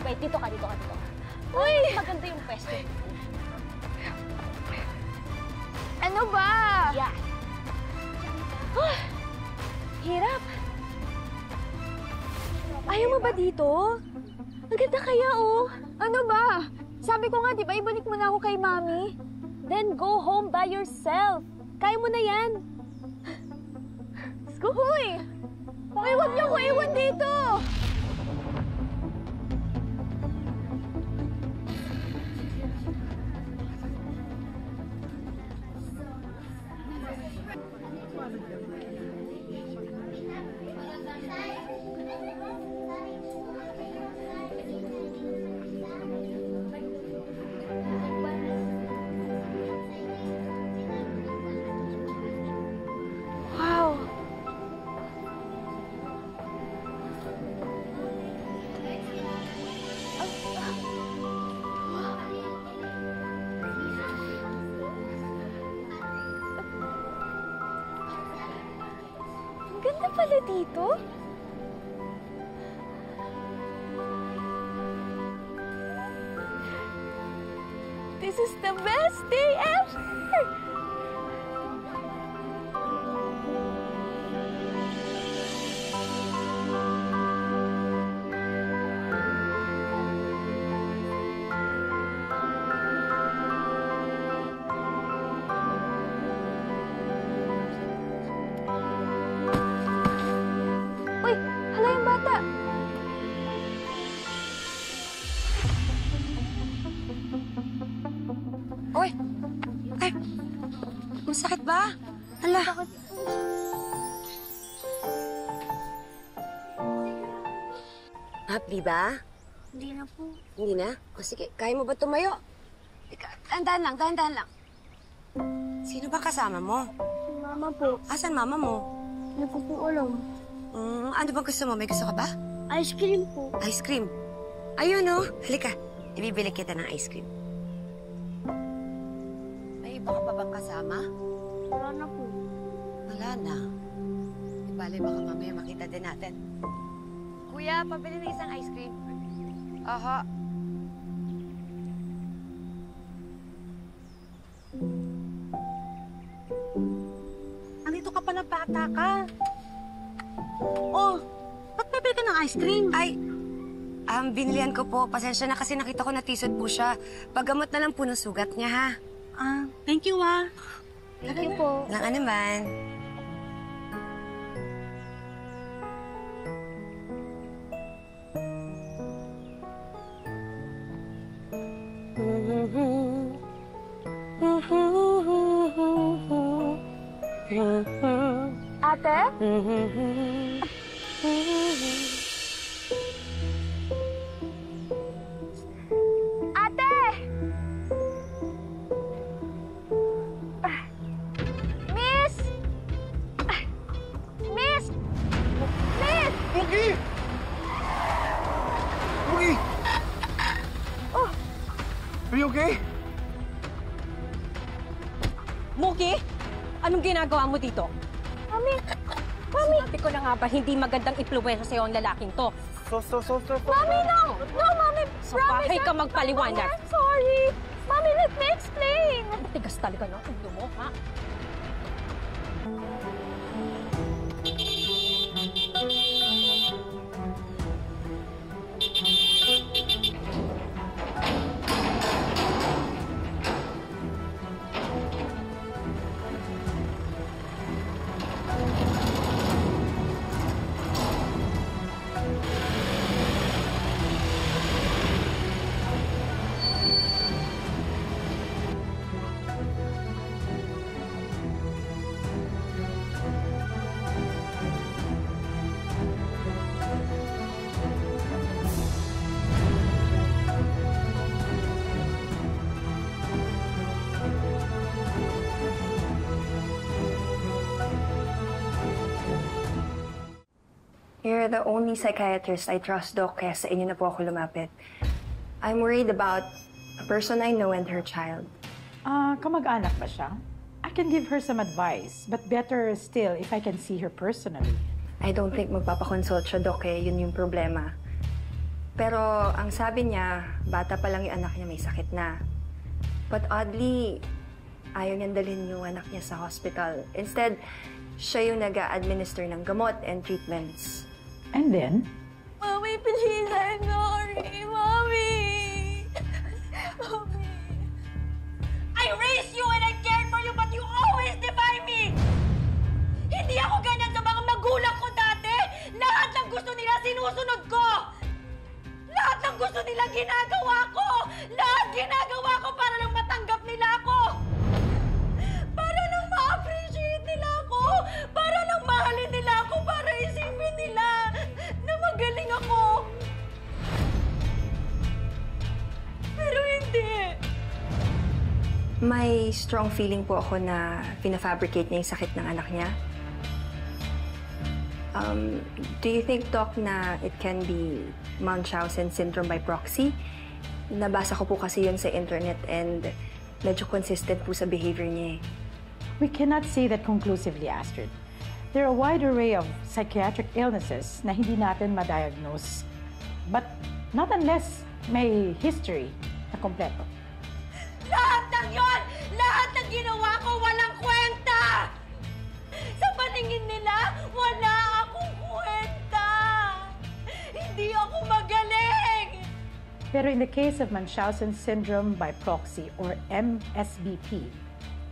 Wait, dito ka. Uy! Maganda yung pwesto. Ano ba? Yeah. Hirap. Ayaw mo ba dito? Ang ganda kaya, oh. Ano ba? Sabi ko nga, di ba, ibalik mo na ako kay Mami? Then go home by yourself. Kaya mo na yan. Let's go, huy! Uy, huwag niyo ko iwan dito! Wow! Ang ganda pala dito. This is the best day ever! Uy, hala yung bata. Uy! Ay! Masakit ba? Hala! Hapli ba? Hindi na po. Hindi na? O sige, kaya mo ba tumayo? Dahan-dahan lang. Sino ba kasama mo? Mama po. Asan mama mo? Hindi ko po alam. Ano bang gusto mo? May gusto ka ba? Ice cream po. Ice cream? Ayun oh. Halika, ibibili kita ng ice cream. May iba ka pa bang kasama? Wala na po. Wala na. Ibali baka mamaya makita din natin. Kuya, pabili ng isang ice cream. Aha. Andito ka pa na bata ka. Oh, ba't may bili ka ng ice cream? Ay, binilihan ko po. Pasensya na kasi nakita ko natisod po siya. Paggamot na lang po ng sugat niya, ha? Thank you, ah. Thank you po. Nang ano man. Ate? Ate! Miss! Mookie, anong ginagawa mo dito? Mami! Sinabi ko na nga ba, hindi magandang impluwensya sa'yo ang lalaking to. Mami, no! No, Mami! Sa bahay ka magpaliwanag. I'm sorry! Mami, let me explain! Matigas talaga ng ulo mo, ha? You're the only psychiatrist I trust, Doc, kaya sa inyo na po ako lumapit. I'm worried about a person I know and her child. Kamag-anak ba siya? I can give her some advice, but better still if I can see her personally. I don't think magpapakonsult siya, Doc, eh. Yun yung problema. Pero ang sabi niya, bata pa lang yung anak niya may sakit na. But oddly, ayaw niyang dalhin yung anak niya sa hospital. Instead, siya yung nag-a-administer ng gamot and treatments. And then? Mommy, please, I'm sorry. Mommy! Mommy! I raised you and I cared for you, but you always defy me! Hindi ako ganyan sa mga magulang ko dati! Lahat ng gusto nila sinusunod ko! Lahat ng gusto nila ginagawa ko! Lahat ginagawa ko para lang matanggap nila ako! Para lang ma-appreciate nila ako! Para lang mahalin nila ako! Para isipin nila na magaling ako! Pero hindi! May strong feeling po ako na pina-fabricate niya yung sakit ng anak niya. Do you think, Doc, na it can be Munchausen syndrome by proxy? Nabasa ko po kasi yun sa internet and medyo consistent po sa behavior niya eh. We cannot say that conclusively, Astrid. There are a wide array of psychiatric illnesses na hindi natin ma-diagnose. But not unless may history na kompleto. Lahat ng yon! Lahat ng ginawa ko walang kwenta! Sa paningin nila, wala akong kwenta! Hindi ako magaling! Pero in the case of Munchausen syndrome by proxy or MSBP,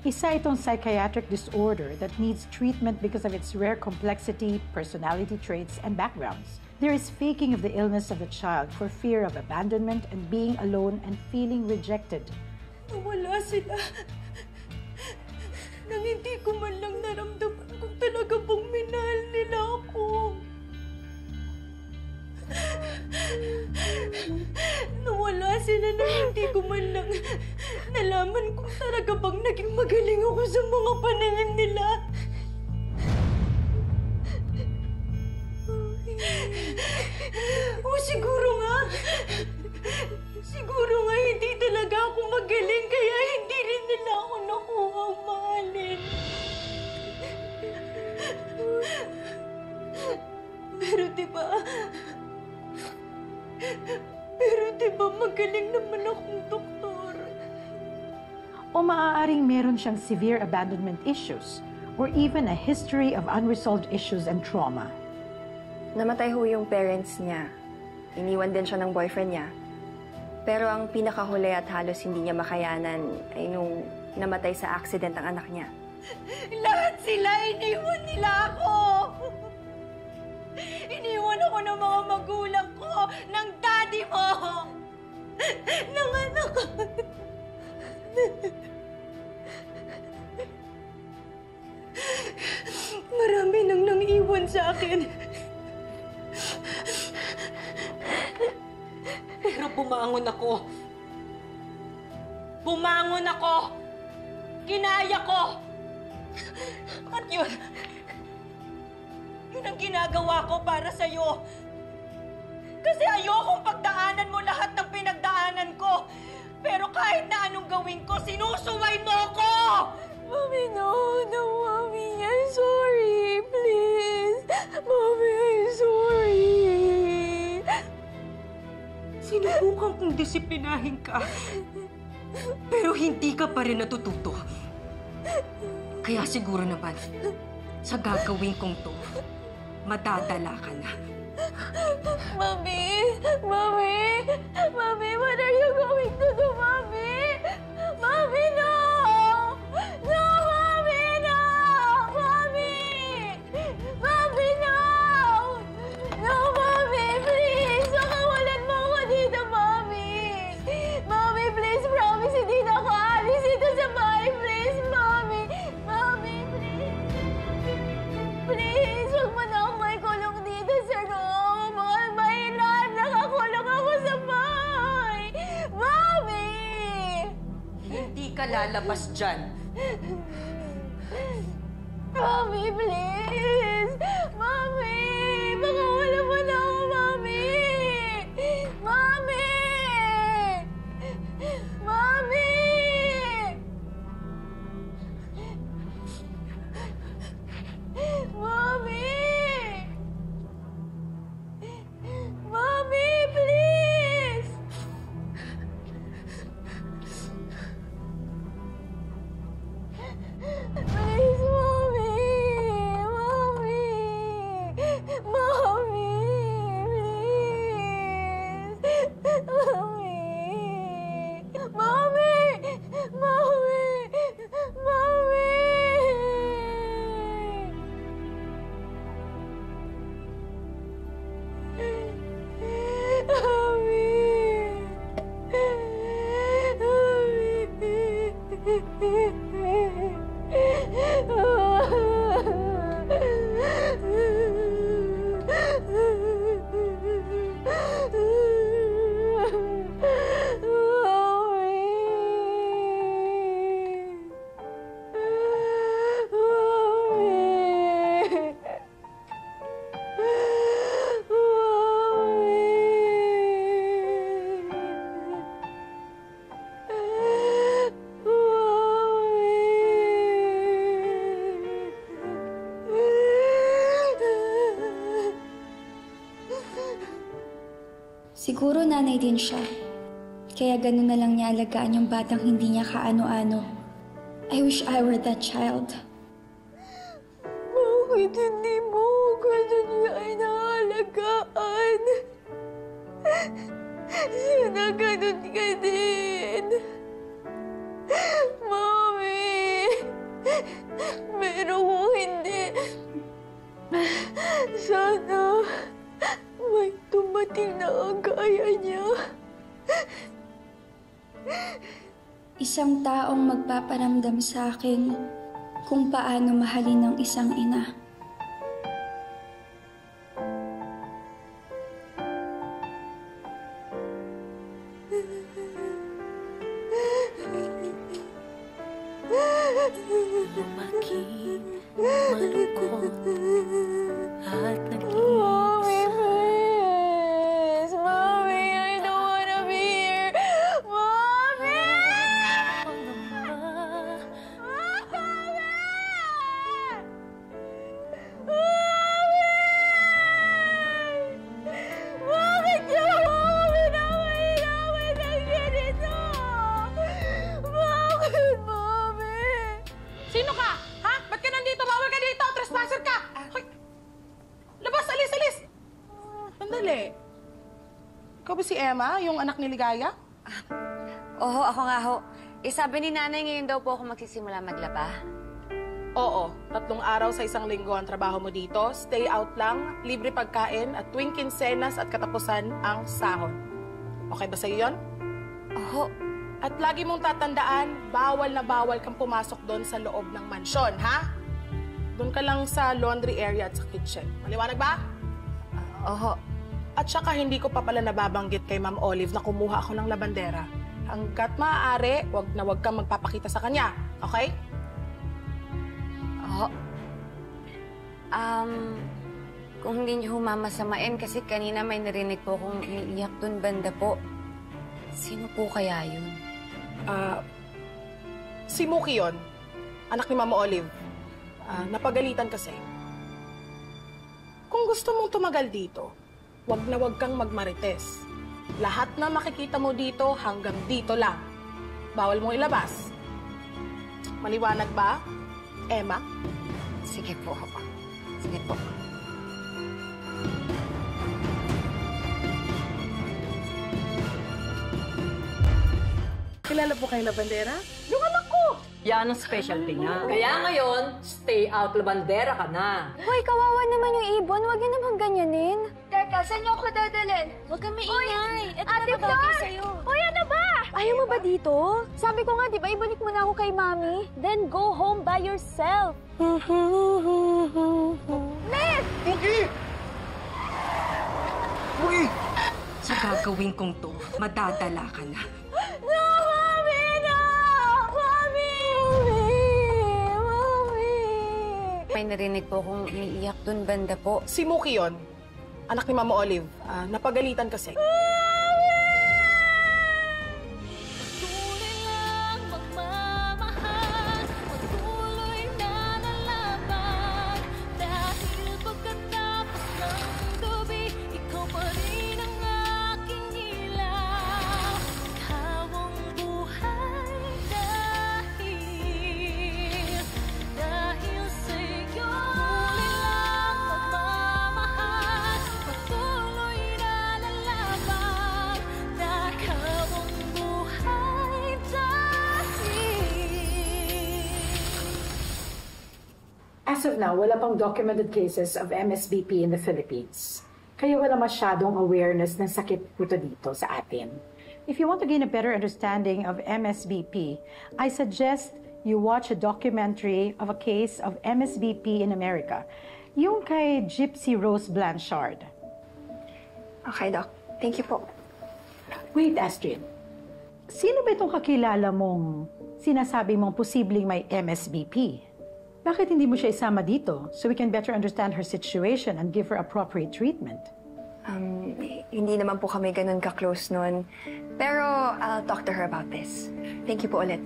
isa itong psychiatric disorder that needs treatment because of its rare complexity, personality traits, and backgrounds. There is faking of the illness of the child for fear of abandonment and being alone and feeling rejected. Nawala sila. Nang hindi ko man lang naramdaman kung talaga bang minahal nila ako. Nawala sila nang hindi ko man lang nalaman kung talaga bang naging magaling ako sa mga paningin nila. O siguro nga hindi talaga ako magaling kaya hindi rin nila ako nakuha mahalin. Pero diba magaling naman akong doktor? O maaaring meron siyang severe abandonment issues or even a history of unresolved issues and trauma. Namatay ho yung parents niya. Iniwan din siya ng boyfriend niya. Pero ang pinakahuli at halos hindi niya makayanan ay nung namatay sa accident ang anak niya. Lahat sila, iniwan nila ako! Iniwan ako ng mga magulang ko, ng daddy mo! Ng anak ko! Marami nang nang-iwan sa akin. Pero bumangon ako. Bumangon ako! Kinaya ko! At yun ang ginagawa ko para sa'yo. Kasi ayokong pagdaanan mo lahat ng pinagdaanan ko. Pero kahit na anong gawin ko, sinusuway mo ko! Mommy, no, Mommy. I'm sorry. Please. Mommy, I'm sorry. Sinubukan kong disiplinahin ka. Pero hindi ka pa rin natututo. Kaya siguro naman, sa gagawin kong to, madadala ka na. Mommy! Mommy! Mommy, what are you going to do, Mommy? Mommy, no! No, Mommy, no! Mommy! Mommy, no! No, Mommy, please! Makawalan mo ako dito, Mommy! Mommy, please, promise, hindi na ako alis dito sa bahay. Please, Mommy! Mommy, please! Please, huwag mo na ako may kulong dito sa room. Mahirap, nakakulong ako sa bahay. Mommy! Hindi ka lalabas dyan. Mommy, please! Mommy! Baka wala mo na ako, Mommy! Mommy! Mommy! Mommy! Mommy, please! Please, Mommy! Mommy! Mommy! Please! Mommy! Mommy! Mommy! Mommy! Siguro nanay din siya. Kaya ganun na lang niya alagaan yung batang hindi niya kaano-ano. I wish I were that child. Bakit hindi mo ganun niya inaalagaan? Sana ganun ka din. Mommy! Pero kung hindi, sana may tumating na ang gaya niya. Isang taong magpaparamdam sa akin kung paano mahalin ng isang ina. Lumaking malungkot at nag-iisa. Mommy, please! Mommy, I don't wanna be here! Mommy! Bakit niyo ako pinapahirapan ng ganito? Bakit, Mommy? Sino ka? Ha? Ba't ka nandito? Bawal ka dito! Trespasser ka! Hoy! Labas! Alis! Alis! Sandali. Ikaw ba si Emma, yung anak ni Ligaya? Oo, ako nga ho. Sabi ni nanay ngayon daw po ako magsisimula maglaba. Oo, 3 araw sa isang linggo ang trabaho mo dito. Stay out lang, libre pagkain, at tuwing kinsenas at katapusan ang sahod. Okay ba sa'yo yun? Oo. At lagi mong tatandaan, bawal na bawal kang pumasok doon sa loob ng mansyon, ha? Doon ka lang sa laundry area at sa kitchen. Maliwanag ba? Oo. At saka hindi ko pa pala nababanggit kay Ma'am Olive na kumuha ako ng labandera. Hanggat maaari, wag kang magpapakita sa kanya. Okay? Oo. Kung hindi niyo humamasamain kasi kanina may narinig po kung umiiyak dun banda po. Sino po kaya yun? Si Muki yun. anak ni Mama Olive, napagalitan kasi. Kung gusto mong tumagal dito, wag na wag kang magmarites. Lahat na makikita mo dito hanggang dito lang. Bawal mong ilabas. Maliwanag ba, Emma? Sige po. Sige po. Kilala po kayo na Bandera? Yung anak ko! Yan ang specialty niya. Kaya ngayon, stay out labandera ka na. Hoy, kawawa naman yung ibon. Huwag niyo naman ganyanin. Teka, saan niyo ako dadalhin? Huwag kang maingay. Ito Ate na bagay Flor! sa'yo. Hoy, ano ba? Ayaw mo ba dito? Sabi ko nga, di ba, ibalik mo na ako kay Mami? Then go home by yourself. Miss! Cookie! Cookie! Sa gagawin kong to, madadala ka na. No, Mami! No! Mami! Mami! May narinig po kung umiiyak dun banda po. Si Mookie yun. Anak ni Mama Olive. Napagalitan kasi. As of now, wala pang documented cases of MSBP in the Philippines. Kaya wala masyadong awareness ng sakit puto dito sa atin. If you want to gain a better understanding of MSBP, I suggest you watch a documentary of a case of MSBP in America. Yung kay Gypsy Rose Blanchard. Okay, Doc. Thank you po. Wait, Astrid. Sino ba itong kakilala mong sinasabi mong posibleng may MSBP? Bakit hindi mo siya isama dito so we can better understand her situation and give her appropriate treatment? Hindi naman po kami ganun ka-close nun. Pero I'll talk to her about this. Thank you po ulit.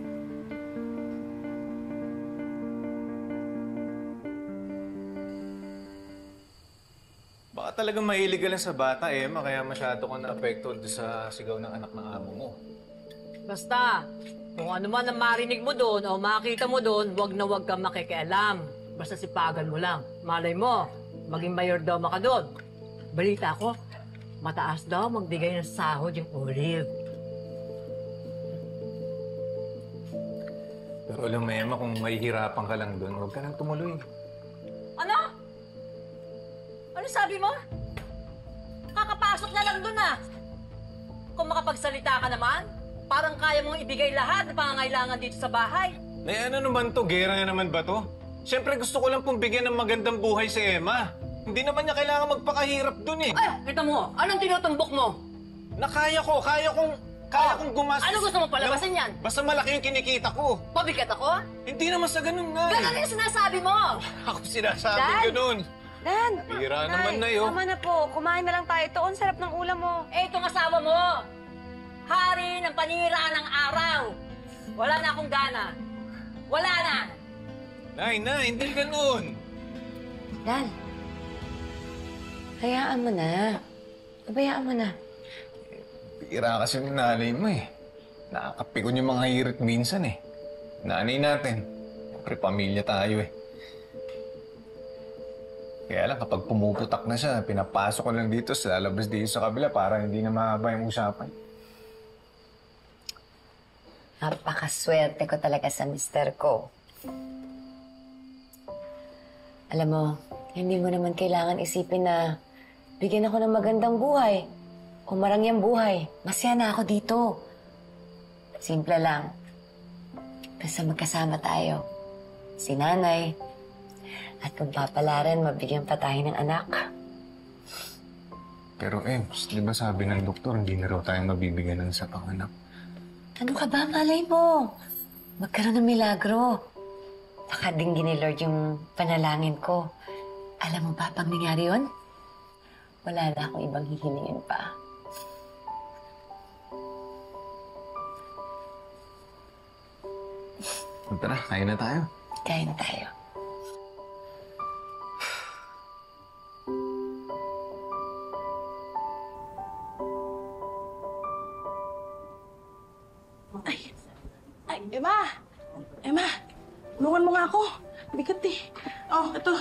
Baka talagang mahilig ka lang sa bata, Emma, kaya masyado kang na-apekto sa sigaw ng anak ng amo mo. Basta, kung ano man ang marinig mo doon o makita mo doon, wag na wag kang makikialam. Basta sipagan mo lang. Malay mo, maging mayordoma ka doon. Balita ko, mataas daw magbigay ng sahod yung Olive. Pero alam mo, Emma, kung mahihirapan ka lang doon, huwag ka nang tumuloy. Ano? Ano sabi mo? Kakapasok na lang doon ah. Kung makapagsalita ka naman, parang kaya mong ibigay lahat ng pangangailangan dito sa bahay. Ano naman to? Gera na naman ba to? Siyempre gusto ko lang pong bigyan ng magandang buhay si Emma. Hindi naman niya kailangan magpakahirap dun eh. Ay, kita mo, anong tinutumbok mo? Kaya kong gumastos. Ano gusto mo palabasin yan? Basta malaki yung kinikita ko. Pabigat ako? Hindi naman sa ganun nga. Ganun yung sinasabi mo. Ako sinasabi ganun. Dan! Bira naman na yun. Tama na po. Kumain na lang tayo. Ito, ang sarap ng ulam mo. Eh, itong asawa mo. Hari ng panira ng araw. Wala na akong gana. Wala na. Nay, hindi ganun. Dan, hayaan mo na. Pabayaan mo na. Bira kasi yung nanay mo eh. Nakakapikon yung mga hirit minsan eh. Nanay natin. Siyempre, pamilya tayo eh. Kaya lang, kapag pumuputak na siya, pinapasok ko lang dito, lalabas dito sa kabila para hindi na mahaba yung usapan. Napakaswerte ko talaga sa mister ko. Alam mo, hindi mo naman kailangan isipin na bigyan ako ng magandang buhay o marangyang buhay. Masaya na ako dito. Simple lang. Basta magkasama tayo. Si nanay. At kung papalaran, mabigyan pa tayo ng anak. Pero di ba sabi ng doktor, hindi na raw tayo mabibigyan ng isa pang anak? Ano ka ba? Malay mo. Magkaroon ng milagro. Baka dinggin ni Lord yung panalangin ko. Alam mo ba, pag nangyari yun, wala na akong ibang hihilingin pa. Tara, kain na tayo. Kain tayo. Ay, Emma! Emma! Tulungan mo nga ako. Bigat eh. Oh, ito.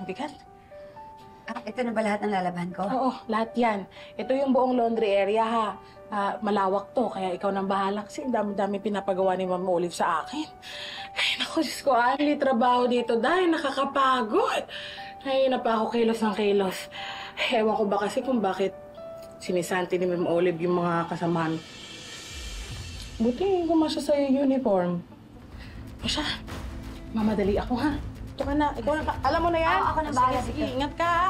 Bigat. Ito na ba lahat ng lalaban ko? Oo, lahat yan. Ito yung buong laundry area, ha. Malawak to, kaya ikaw nang bahala. Kasi dami-dami pinapagawa ni Ma'am Olive sa akin. Ay, naku, Diyos ko, Ali, trabaho dito dahil nakakapagod. Ay, na pa ako kilos ng kilos. Ewan ko ba kasi kung bakit sinisanti ni Ma'am Olive yung mga kasamahan. Buti gumasya sa uniform. O siya, mamadali ako, ha? Ito ka na. Ikaw na. Alam mo na yan? Ako na bahala dito. Sige, ingat ka, ha?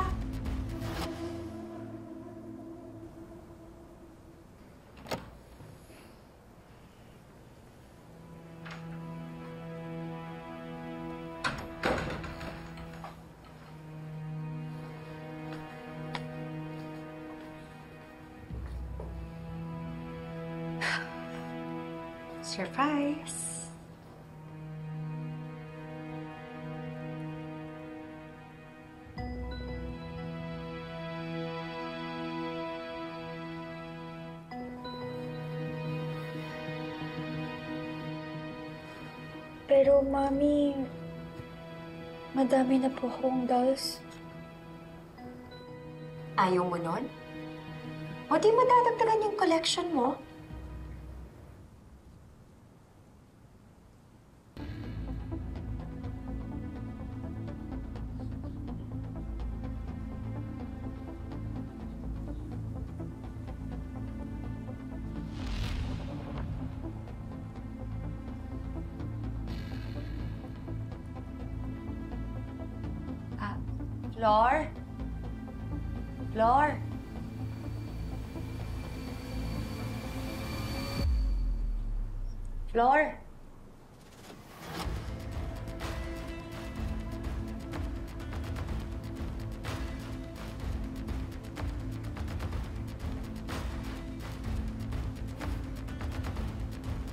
Surprise! Pero, Mami, madami na po akong dolls. Ayaw mo nun? O di madadagdagan yung collection mo? Flor? Flor? Flor?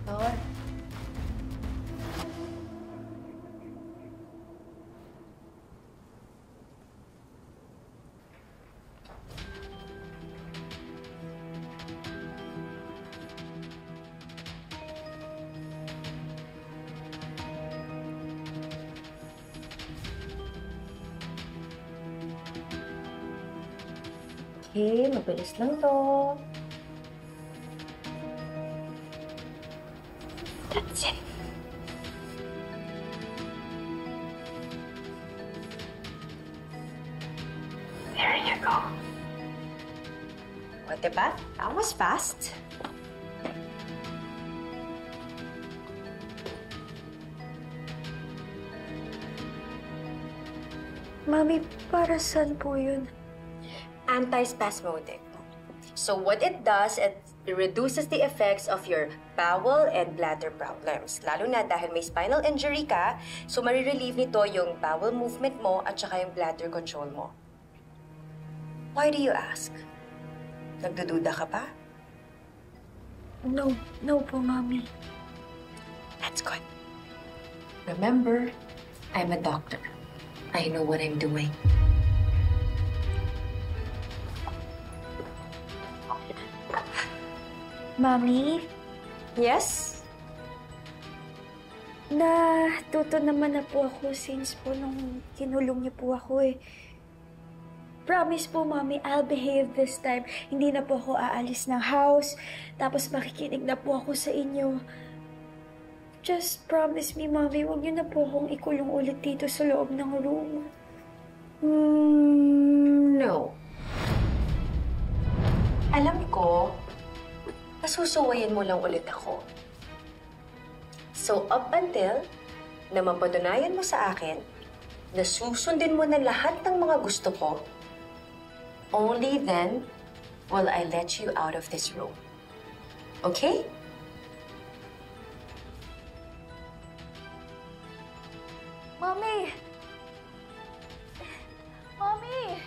Flor? Okay, mabilis lang to. That's it. There you go. O, diba? That was fast. Mami, para saan po yun? Antispasmodic. So what it does, it reduces the effects of your bowel and bladder problems. Lalo na dahil may spinal injury ka, so marirelieve nito yung bowel movement mo at saka yung bladder control mo. Why do you ask? Nagdududa ka pa? No po, Mami. That's good. Remember, I'm a doctor. I know what I'm doing. Mami? Yes? Natuto naman na po ako since po nung kinulong niyo po ako eh. Promise po, Mami, I'll behave this time. Hindi na po ako aalis ng house. Tapos makikinig na po ako sa inyo. Just promise me, Mami, huwag niyo na po akong ikulong ulit dito sa loob ng room. No. Alam ko, pasusuwayin mo lang ulit ako. So up until na mapatunayan mo sa akin na susundin mo na lahat ng mga gusto ko, only then will I let you out of this room. Okay? Mami! Mami!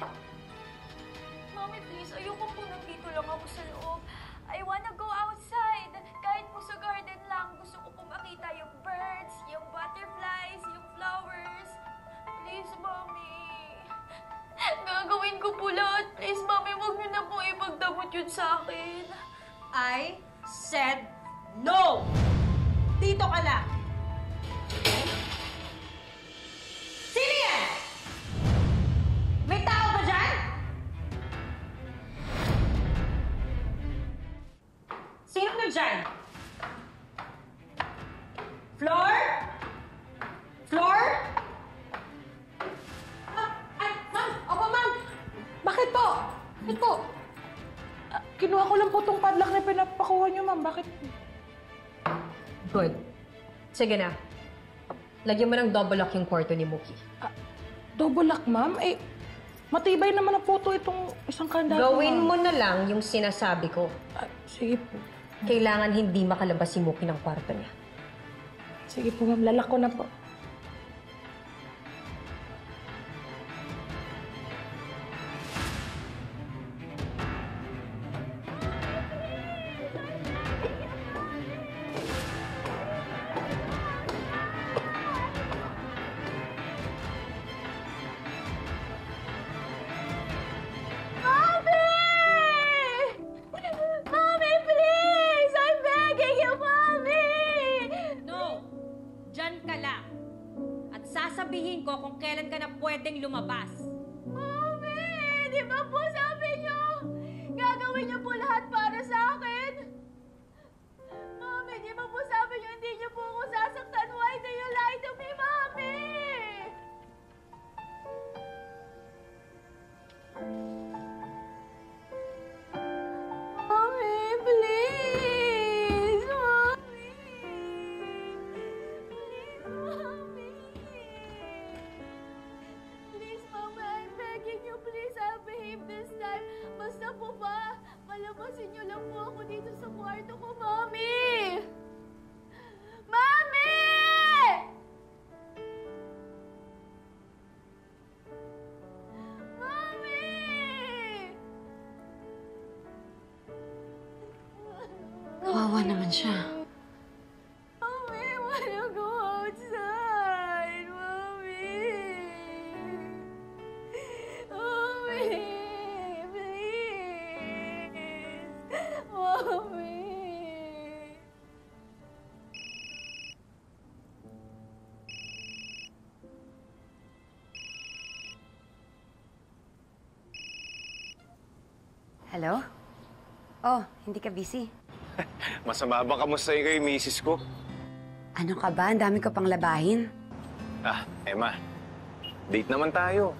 Mami, please, ayoko po nandito lang ako sa loob. I wanna go outside. Kahit po sa garden lang, gusto ko po makita yung birds, yun sa akin. I said no! Dito ka lang! Sino yan? May tao ba dyan? Sino na dyan? Floor? Floor? Ma'am! Opo, ma'am! Bakit po? Bakit po? Kinuha ko lang po itong padlock na pinapakuha niyo, ma'am. Bakit? Good. Sige na. Lagyan mo ng double lock yung kwarto ni Mookie. Double lock, ma'am? Eh, matibay naman ang photo itong isang kandado, Gawin ma'am. mo na lang yung sinasabi ko. Sige po. Kailangan hindi makalabas si Mookie ng kwarto niya. Sige po, ma'am. Lalak ko na po. Mommy, please! I'm begging you, Mommy! No! Diyan ka lang. At sasabihin ko kung kailan ka na pwedeng lumabas. Mommy! Di ba po sabi niyo, gagawin niyo po lahat para sa akin? Mommy, di ba po sabi niyo, hindi niyo po ako sasaktan? Why do you lie to me, Mommy? Mommy, please! Mommy! Please, Mama, I'm begging you, please, I'll behave this time. Basta po ba, palabasin niyo lang po ako dito sa kwarto ko, Mommy! Mommy! Kawawa naman siya. Mommy, I wanna go outside, Mommy! Mommy, please! Mommy! Hello? Oh, hindi ka busy? Masama ba kamusta yung kay misis ko? Ano ka ba? Ang dami ko pang labahin. Ah, Emma. Date naman tayo.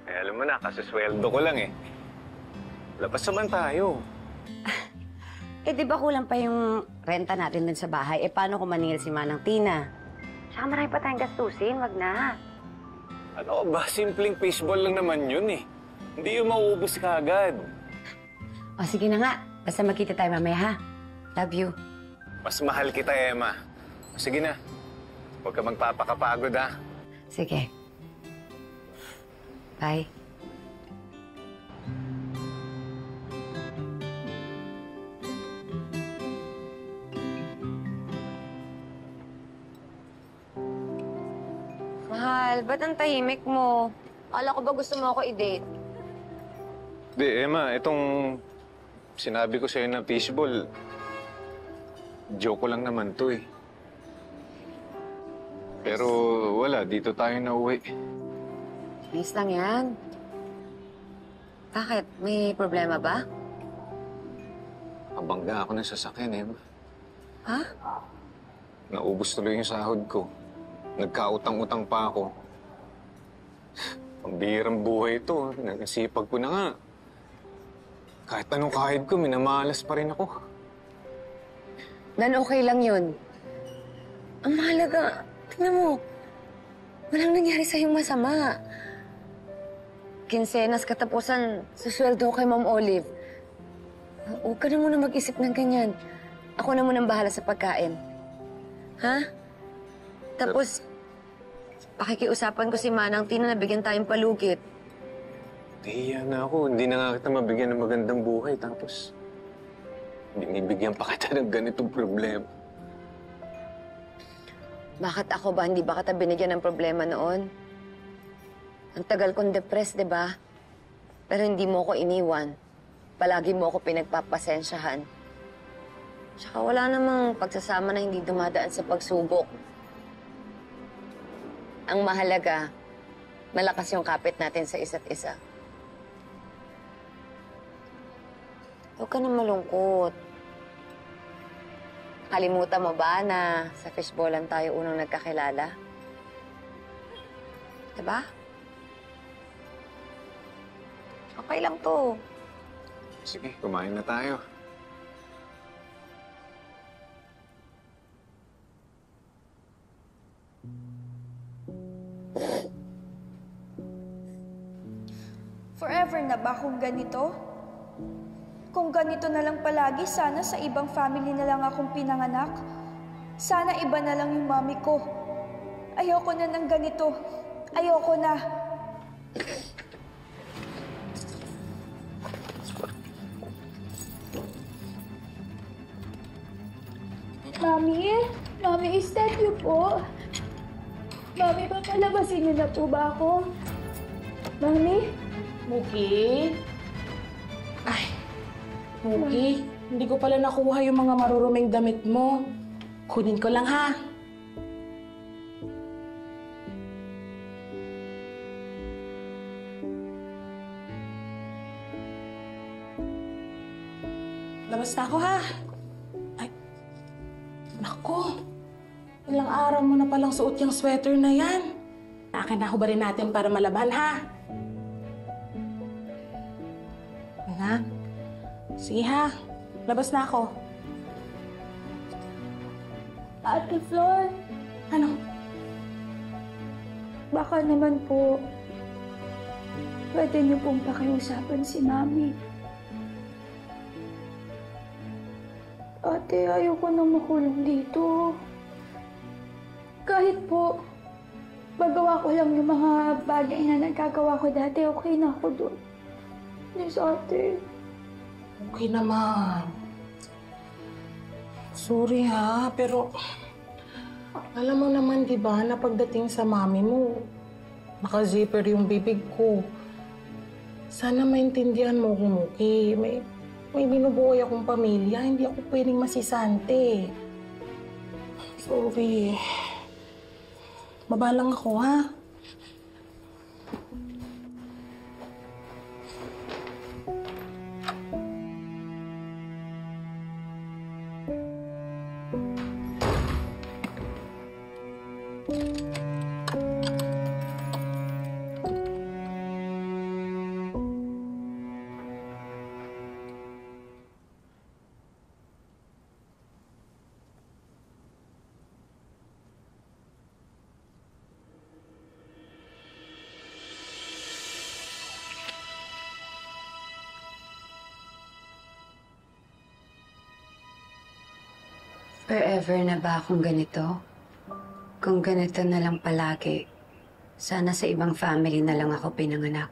Eh, alam mo na, kasi sweldo ko lang eh. Labas naman tayo. Eh, di ba kulang pa yung renta natin dun sa bahay? Eh, paano kung maningil si Manang Tina? Tsaka marami pa tayong gastusin, wag na. Ano ba? Simpleng fishball lang naman yun eh. Hindi yung mauubos ka agad. O, sige na nga. Basta magkita tayo mamaya, ha? Love you. Mas mahal kita, Emma. Sige na. Huwag ka magpapakapagod, ha? Sige. Bye. Mahal, ba't ang tahimik mo? Akala ko ba gusto mo ako i-date? Di, Emma, itong sinabi ko sa'yo na fishball, joke ko lang naman to eh. Pero wala, dito tayo nauwi. Nice lang yan. Bakit? May problema ba? Abangga ako ng sasakyan, Emma. Ha? Naubos tuloy yung sahod ko. Nagkautang-utang pa ako. Pambihirang buhay ito. Nagsipag ko na nga. Kahit anong kahit ko, minamalas pa rin ako. Dan, okay lang yun. Ang mahalaga, tingnan mo, walang nangyari sa'yong masama. Kinsenas katapusan, susweldo ko kay Ma'am Olive. Huwag ka na muna mag-isip ng ganyan. Ako na munang bahala sa pagkain. Ha? Tapos, pakikiusapan ko si Manang Tina na bigyan tayong palugit. Nahiya na ako. Hindi na nga kita mabigyan ng magandang buhay. Tapos, binibigyan pa kita ng ganitong problema. Bakit ako ba? Hindi ba kita binigyan ng problema noon? Ang tagal kong depressed, di ba? Pero hindi mo ko iniwan. palagi mo ako pinagpapasensyahan. Tsaka wala namang pagsasama na hindi dumadaan sa pagsubok. Ang mahalaga, malakas yung kapit natin sa isa't isa. Huwag ka na malungkot. Kalimutan mo ba na sa fishbowlan tayo unang nagkakilala? Diba? Okay lang to. Sige, kumain na tayo. Forever na ba kung ganito? Kung ganito na lang palagi, sana sa ibang family na lang akong pinanganak. Sana iba na lang yung mami ko. Ayoko na ng ganito. Ayoko na. Mami? Mami, is that you po? Mami, papalabasin niyo na po ba ako? Mami? Muki? Ay, Muki, hindi ko pala nakuha yung mga maruruming damit mo. Kunin ko lang, ha? Labas na ako, ha? Ay, naku. Ilang araw mo na palang suot yung sweater na yan. Akin na ba rin natin para malaban, ha? Ha? Sige, ha? Labas na ako. Ate Flor. Ano? Baka naman po, pwede niyo pong pakiusapan si Mami. Ate, ayoko nang makulong dito. Kahit po, magawa ko lang yung mga bagay na nagkagawa ko dati, okay na ako doon. Please, ate. Okay naman. Sorry ha, pero alam mo naman, di ba, na pagdating sa mami mo, naka-zipper yung bibig ko. Sana maintindihan mo ko, Muki. May binubuhay akong pamilya, hindi ako pwedeng masisante. Sorry. Baba lang ako, ha? Forever na ba akong ganito? Kung ganito na lang palagi, sana sa ibang family na lang ako pinanganak.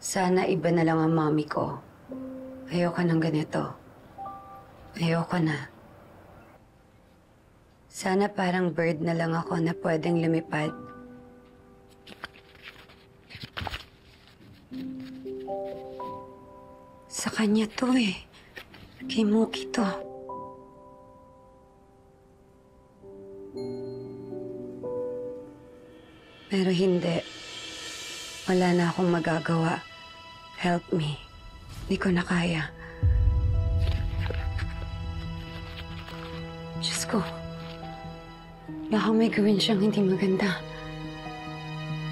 Sana iba na lang ang mommy ko. Ayoko ng ganito. Ayoko na. Sana parang bird na lang ako na pwedeng lumipad. Sa kanya to eh. Kay Muki to. Pero hindi. Wala na akong magagawa. Help me. Hindi ko na kaya. Diyos ko. Baka may gawin siyang hindi maganda.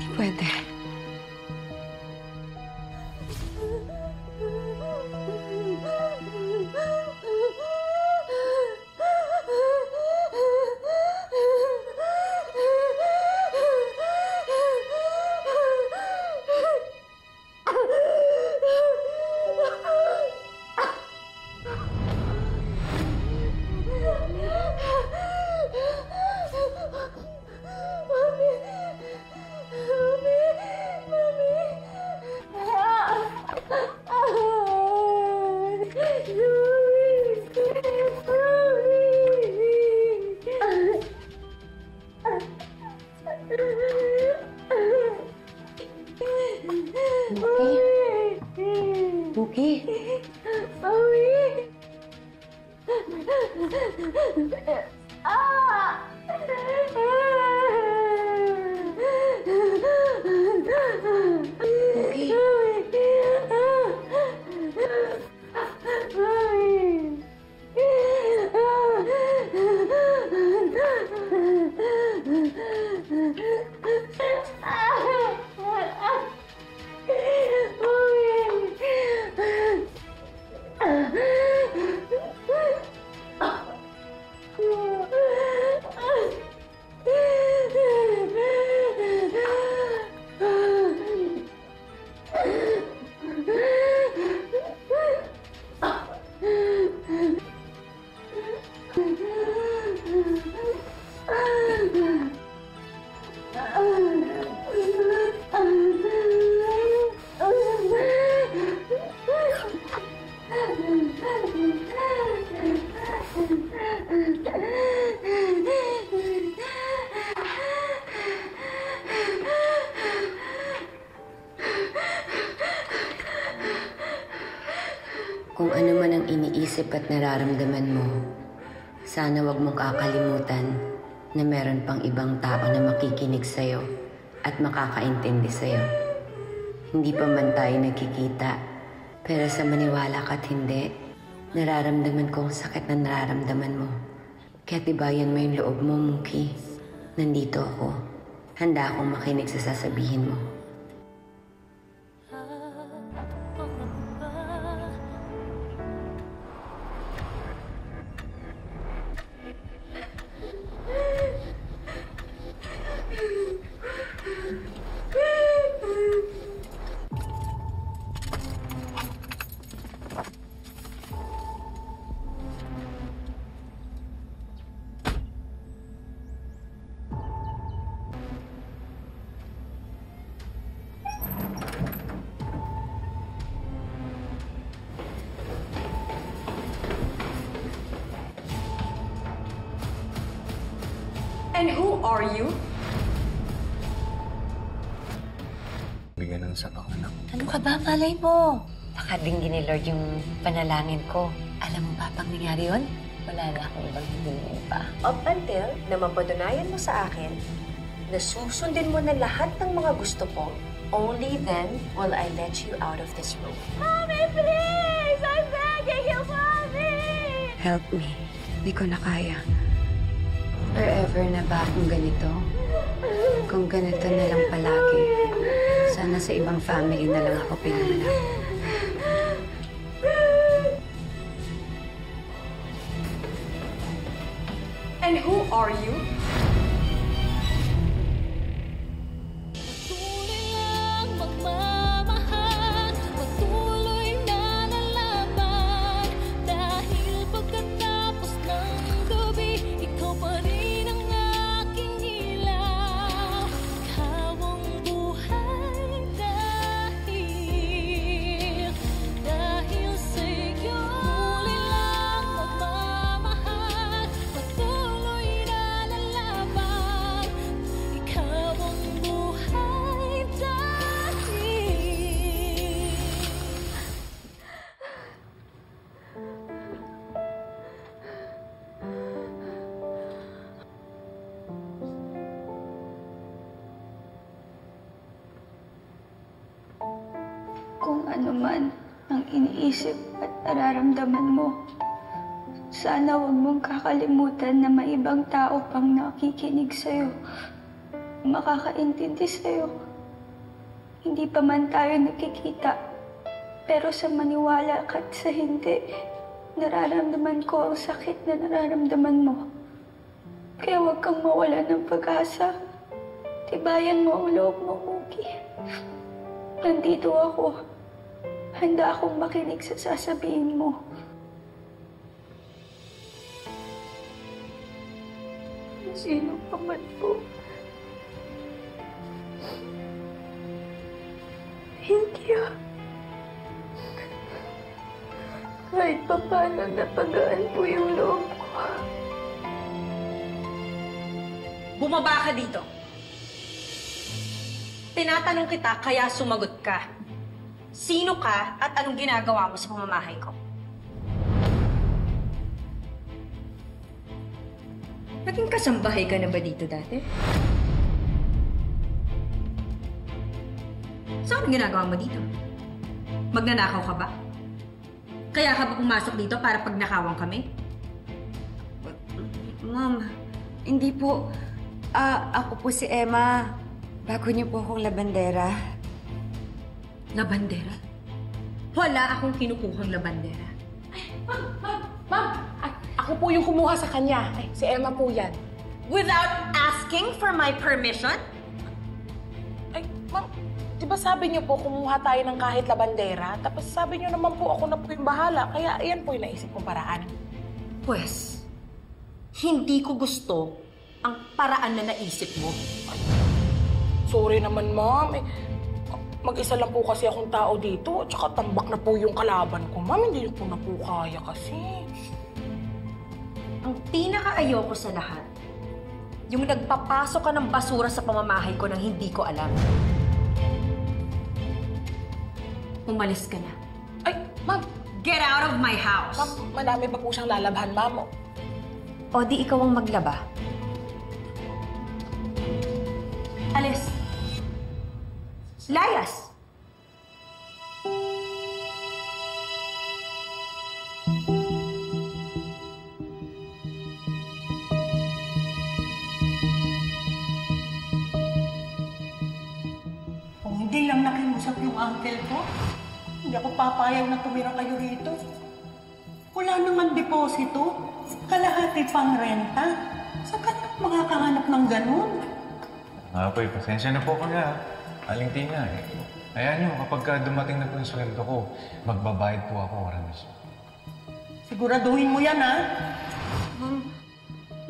Hindi pwede. Mami! Kung ano man ang iniisip at nararamdaman mo, sana wag mong kakalimutan na meron pang ibang tao na makikinig sa'yo at makakaintindi sa'yo. Hindi pa man tayo nagkikita, pero sa maniwala ka't hindi, nararamdaman ko ang sakit na nararamdaman mo. Kaya tibayan mo yung loob mo, Mookie. Nandito ako. Handa akong makinig sa sasabihin mo. And who are you? Bigyan ng sapak anak. Ano ka ba? Malay mo. Baka dinggin ni Lord yung panalangin ko. Alam mo ba pang nangyari yun? Wala na akong ibang hingin pa. Up until na mapatunayan mo sa akin na susundin mo na lahat ng mga gusto ko, only then will I let you out of this room. Mommy, please! I'm begging you, Mommy! Help me. Hindi ko na kaya. Forever na ba akong ganito? Kung ganito na lang palagi, sana sa ibang family na lang ako pinanganak. And who are you? Magmamahal, patuloy na lalaban. Dahil pagkatapos ng gabi, ikaw pa rin ang aking ilaw. Ikaw ang buhay dahil sa'yo. Muli lang magmamahal, patuloy na lalaban. Ikaw ang buhay dahil. Kung ano man ang iniisip at nararamdaman mo, sana huwag mong kakalimutan na may ibang tao pang nakikinig sa'yo, makakaintindi sa'yo. Hindi pa man tayo nakikita, pero sa maniwala ka't sa hindi, nararamdaman ko ang sakit na nararamdaman mo. Kaya huwag kang mawala ng pag-asa. Tibayan mo ang loob mo, Mookie. Nandito ako. Handa akong makinig sa sasabihin mo. Sino pa man po. Thank you. Kahit pa paano napagaan po yung loob ko. Bumaba ka dito. Tinatanong kita kaya sumagot ka. Sino ka at anong ginagawa mo sa pamamahay ko? Naging kasambahay ka na ba dito dati? So, anong ginagawa mo dito? Magnanakaw ka ba? Kaya ka ba pumasok dito para pagnakawan kami? Ma'am, hindi po. Ako po si Emma. Bago niyo po akong labandera. Labandera? Wala akong kinukuhang labandera. Ma'am! Ako po yung kumuha sa kanya. Ay, si Emma po yan. Without asking for my permission? Ay, ma'am, di ba sabi niyo po kumuha tayo ng kahit labandera? Tapos sabi niyo naman po ako na po yung bahala. Kaya ayan po yung naisip kong paraan. Pwes, hindi ko gusto ang paraan na naisip mo. Sorry naman, ma'am. Mag-isa lang po kasi akong tao dito. Tsaka tambak na po yung kalaban ko. Ma'am, hindi ko na po kaya kasi. Ang pinaka-ayoko sa lahat, yung nagpapasok ka ng basura sa pamamahay ko nang hindi ko alam. Umalis ka na. Ay, ma'am! Get out of my house! Ma'am, madami pa po siyang lalabhan, ma'am. O di ikaw ang maglaba. Alis! Layas! Kung hindi lang nakiusap yung uncle ko, hindi ako papayag na tumira kayo rito. Wala naman deposito, kalahati pang renta. Saan ka na makakahanap ng ganun? Poy, pasensya na po ko na. Aling Tina eh. Ayan nyo, kapag dumating na po yung sweldo ko, magbabayad po ako, Ramis. Siguraduhin mo yan, ha? Ma'am,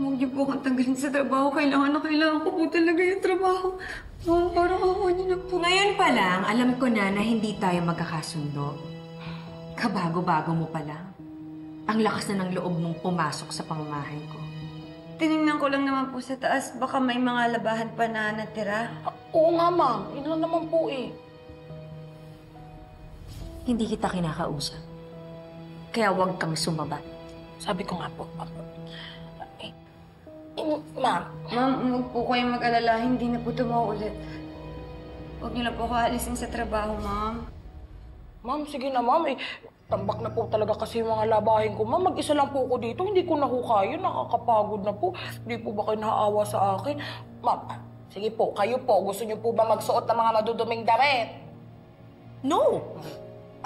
huwag niyo po akong tanggalin sa trabaho. Kailangan ko po talaga yung trabaho. Ma'am, parang ako niyo na po. Ngayon pa lang, alam ko na hindi tayo magkakasundo. Kabago-bago mo pa lang. Ang lakas na ng loob mong pumasok sa pamamahay ko. Tinignan ko lang naman po sa taas. Baka may mga labahan pa na natira. Oo nga, ma'am. Yun lang naman po eh. Hindi kita kinakausap. Kaya huwag kang sumabat. Sabi ko nga po, ma'am. Ma'am, huwag po kayong mag-alala. Hindi na po tumaulit. Huwag niyo na po ako alisin sa trabaho, ma'am. Ma'am, sige na, ma'am. Tambak na po talaga kasi yung mga labahin ko. Ma'am, mag-isa lang po ako dito. Hindi ko na ho kaya. Nakakapagod na po. Hindi po ba kayo naaawa sa akin? Ma'am, sige po, kayo po. Gusto niyo po ba magsuot ng mga maduduming damit? No!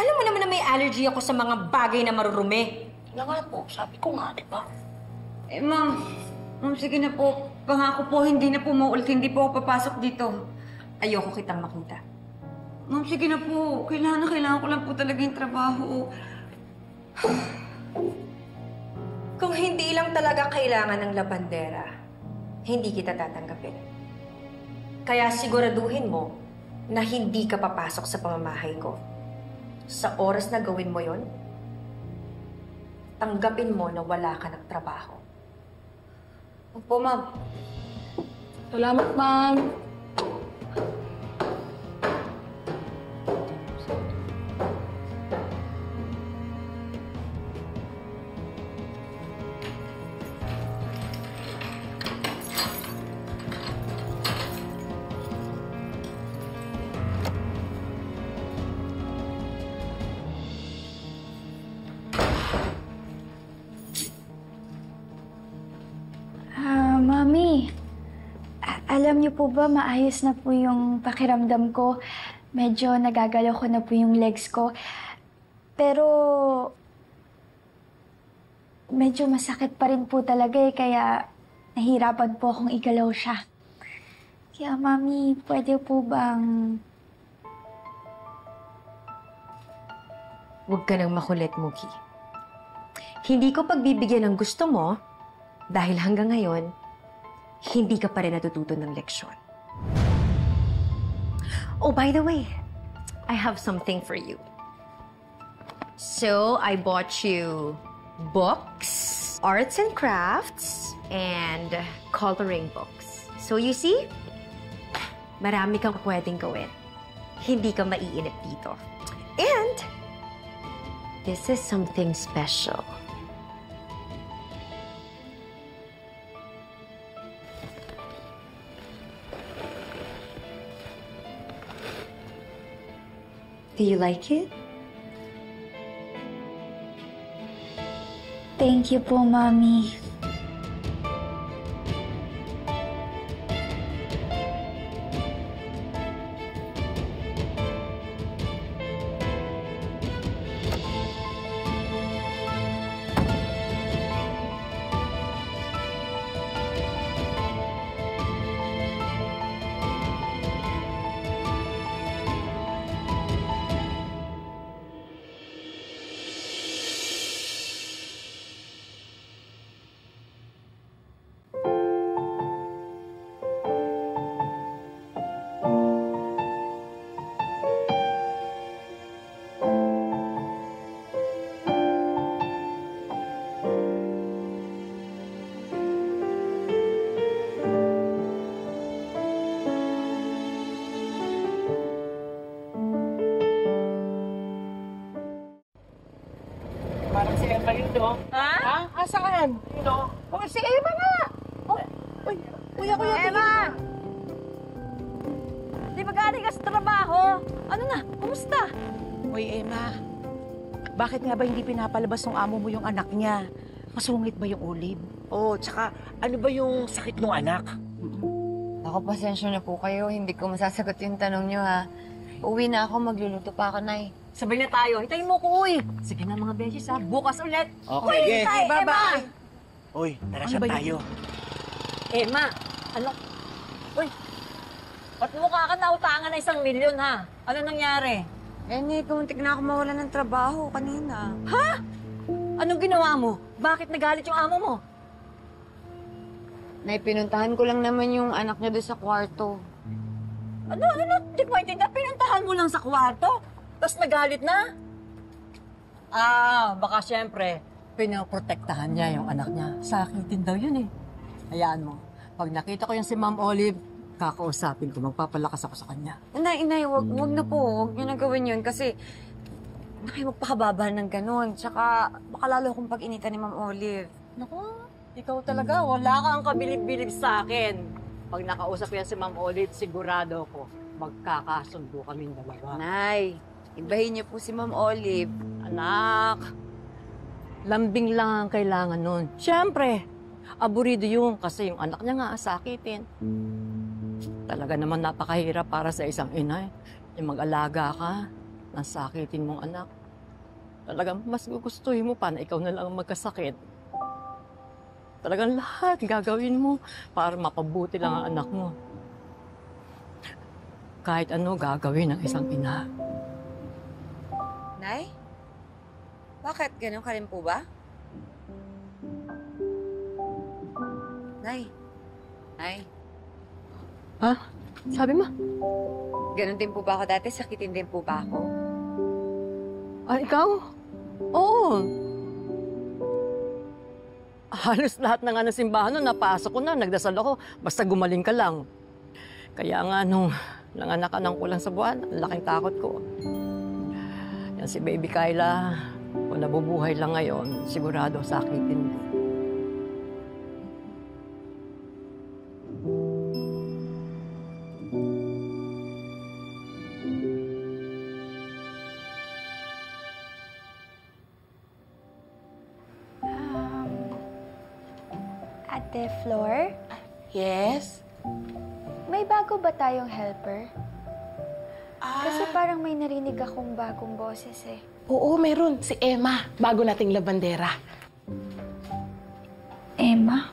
Alam mo naman na may allergy ako sa mga bagay na marurumi. Na nga po, sabi ko nga, di ba? Ma'am. Ma'am, sige na po. Pangako po, hindi na po maulit. Hindi po ako papasok dito. Ayoko kitang makita. Ma'am, sige na po. Kailangan ko lang po talaga yung trabaho. Kung hindi lang talaga kailangan ng labandera, hindi kita tatanggapin. Kaya siguraduhin mo na hindi ka papasok sa pamamahay ko. Sa oras na gawin mo yon, tanggapin mo na wala ka ng trabaho. Opo, ma'am. Salamat, ma'am. Mami, alam niyo po ba maayos na po yung pakiramdam ko? Medyo nagagalaw ko na po yung legs ko. Pero medyo masakit pa rin po talaga kaya nahirapan po akong igalaw siya. Kaya Mami, pwede po bang... Huwag ka nang makulit, Muki. Hindi ko pagbibigyan ng gusto mo dahil hanggang ngayon, hindi ka pa rin natututo ng leksyon. Oh, by the way, I have something for you. So, I bought you books, arts and crafts, and coloring books. So, you see, marami kang pwedeng gawin. Hindi ka maiinip dito. And, this is something special. Do you like it? Thank you po, Mommy. Parang si Emma yun, no? Ha? Ha? Asaan? Sino? Oh, si Emma nga! Uy, kuya, Emma! Di ba galing ka sa trabaho? Ano na? Kumusta? Uy, Emma. Bakit nga ba hindi pinapalabas ng amo mo yung anak niya? Masungit ba yung Olive? Oo, tsaka ano ba yung sakit ng anak? Ako, pasensya na po kayo. Hindi ko masasagot yung tanong nyo, ha. Uwi na ako, magluluto pa ako, Nay. Sabay na tayo. Hintayin mo ko, uy. Sige na mga beses, ha. Bukas ulit. Okay, Uy, sige. hintay, Bye-bye. Emma! Uy, tara Ano siya ba yun? tayo. Emma, ano? Uy, ba't mukha ka nautangan na 1 milyon, ha? Ano nangyari? Nay, kumuntik na ako mawalan ng trabaho kanina. Ha? Anong ginawa mo? Bakit nagalit yung amo mo? Nay, pinuntahan ko lang naman yung anak niya doon sa kwarto. Ano? Di ko maintindihan. Pinuntahan mo lang sa kwarto? Tapos nagalit na? Baka siyempre, pinoprotektahan niya yung anak niya. Sakitin daw yun eh. Hayaan mo. Pag nakita ko yung si Ma'am Olive, kakausapin ko, magpapalakas ako sa kanya. Inay, wag na po. Wag niyo na gawin yun kasi baka magpakababa ng ganun. Tsaka baka lalo akong pag-initan ni Ma'am Olive. Naku, ikaw talaga, wala kang kabilib-bilib sa akin. Pag nakausap yan si Ma'am Olive, sigurado ko, magkakasundo kaming dalawa. Nay, ibahin niyo po si Ma'am Olive. Anak, lambing lang ang kailangan nun. Siyempre, aburido yun kasi yung anak niya nga sakitin. Talaga naman napakahirap para sa isang ina. Yung mag-alaga ka, nasakitin mong anak. Talagang mas gugustuhin mo pa na ikaw na lang magkasakit. Talagang lahat gagawin mo para mapabuti lang ang anak mo. Kahit ano gagawin ng isang ina. Nay? Bakit? Ganun ka rin po ba? Nay? Nay? Ha? Sabi mo? Ganun din po ba ako dati? Sakitin din po ba ako? Ikaw? Oo. Halos lahat ng simbahan nun, napasok ko na, nagdasal ako. Basta gumaling ka lang. Kaya nga nung nanganak ka ng kulang sa buwan, ang laking takot ko. Yan si Baby Kyla, kung nabubuhay lang ngayon, sigurado sakitin din. Ate Flor? Yes? May bago ba tayong helper? Kasi parang may narinig akong bagong boses eh. Oo, meron. Si Emma. Bago nating labandera. Emma?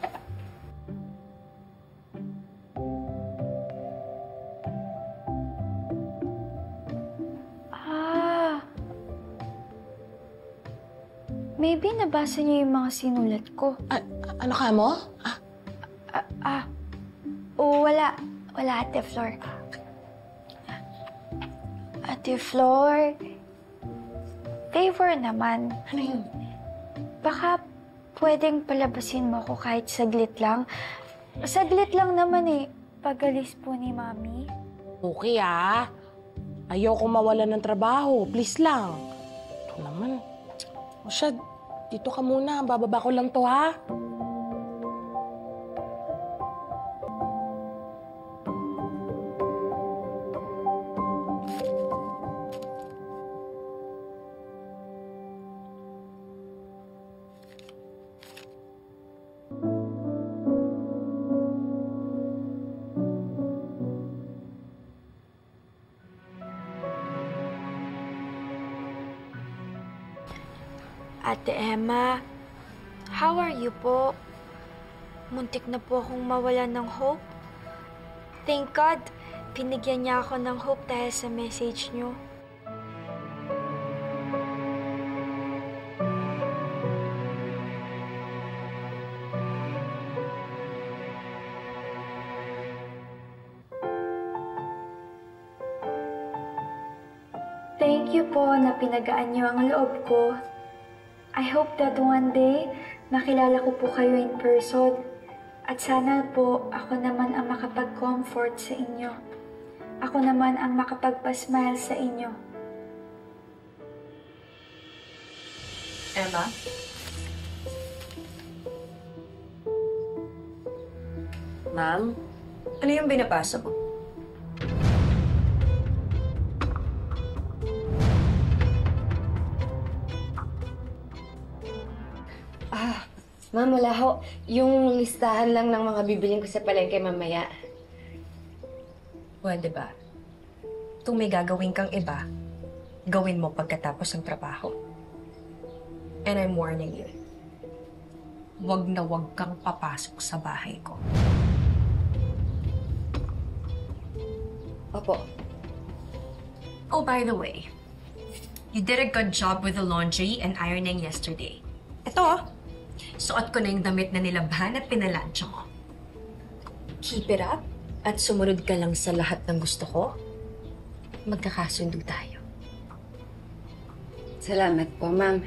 Maybe nabasa niyo yung mga sinulat ko. Ano ka mo? Wala. Wala, Ate Flor. Ate Flor, favor naman. Ano yun? Baka pwedeng palabasin mo ako kahit saglit lang. Saglit lang naman eh. Pag-alis po ni Mami. Okay Ayoko mawalan ng trabaho. Please lang. Ito naman. Masyad, dito ka muna. Bababa ko lang to, ha? Ate Emma, how are you po? Muntik na po akong mawalan ng hope. Thank God, binigyan niya ako ng hope dahil sa message niyo. Thank you po na pinagaan niyo ang loob ko. I hope that one day, makilala ko po kayo in person. At sana po, ako naman ang makapag-comfort sa inyo. Ako naman ang makapagpasmile sa inyo. Emma? Ma'am? Ano yung binabasa mo? Ma'am, wala ho. Yung listahan lang ng mga bibiling ko sa palengke mamaya. Well, diba? Kung may gagawin kang iba, gawin mo pagkatapos ng trabaho. And I'm warning you, wag na wag kang papasok sa bahay ko. Opo. Oh, by the way, you did a good job with the laundry and ironing yesterday. Ito, suot ko na yung damit na nilabhan at pinalansya mo. Keep it up at sumunod ka lang sa lahat ng gusto ko. Magkakasundo tayo. Salamat po, ma'am.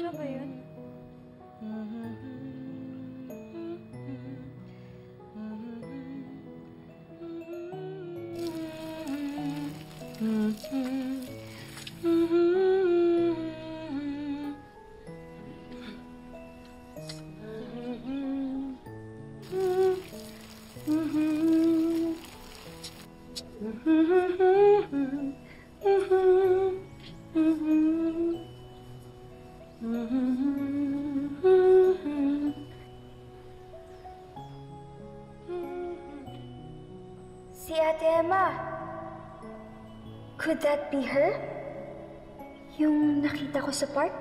Siya ba yun? Si Ate Emma. Could that be her? Yung nakita ko sa park?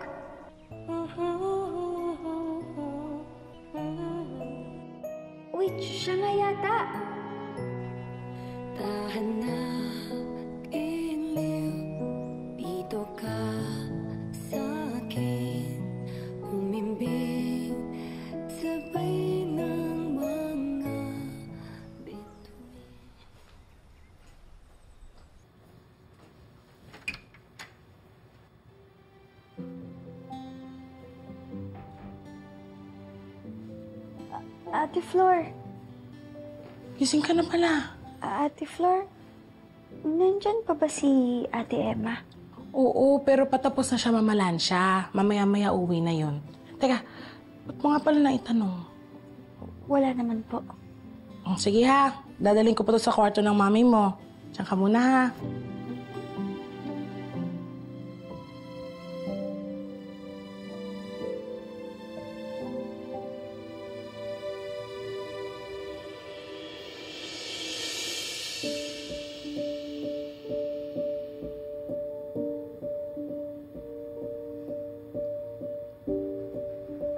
Wait, siya nga yata. Dito ka sa akin, umimbing, sabay ng mga Ate Flor. Gising ka na pala. Ate Flor, nandyan pa ba si Ate Emma? Oo, pero patapos na siya mamalansya. Mamaya-maya uwi na yun. Teka, ba't mo nga pala naitanong? Wala naman po. Sige ha, dadaling ko pa to sa kwarto ng mami mo. Diyan ka muna ha.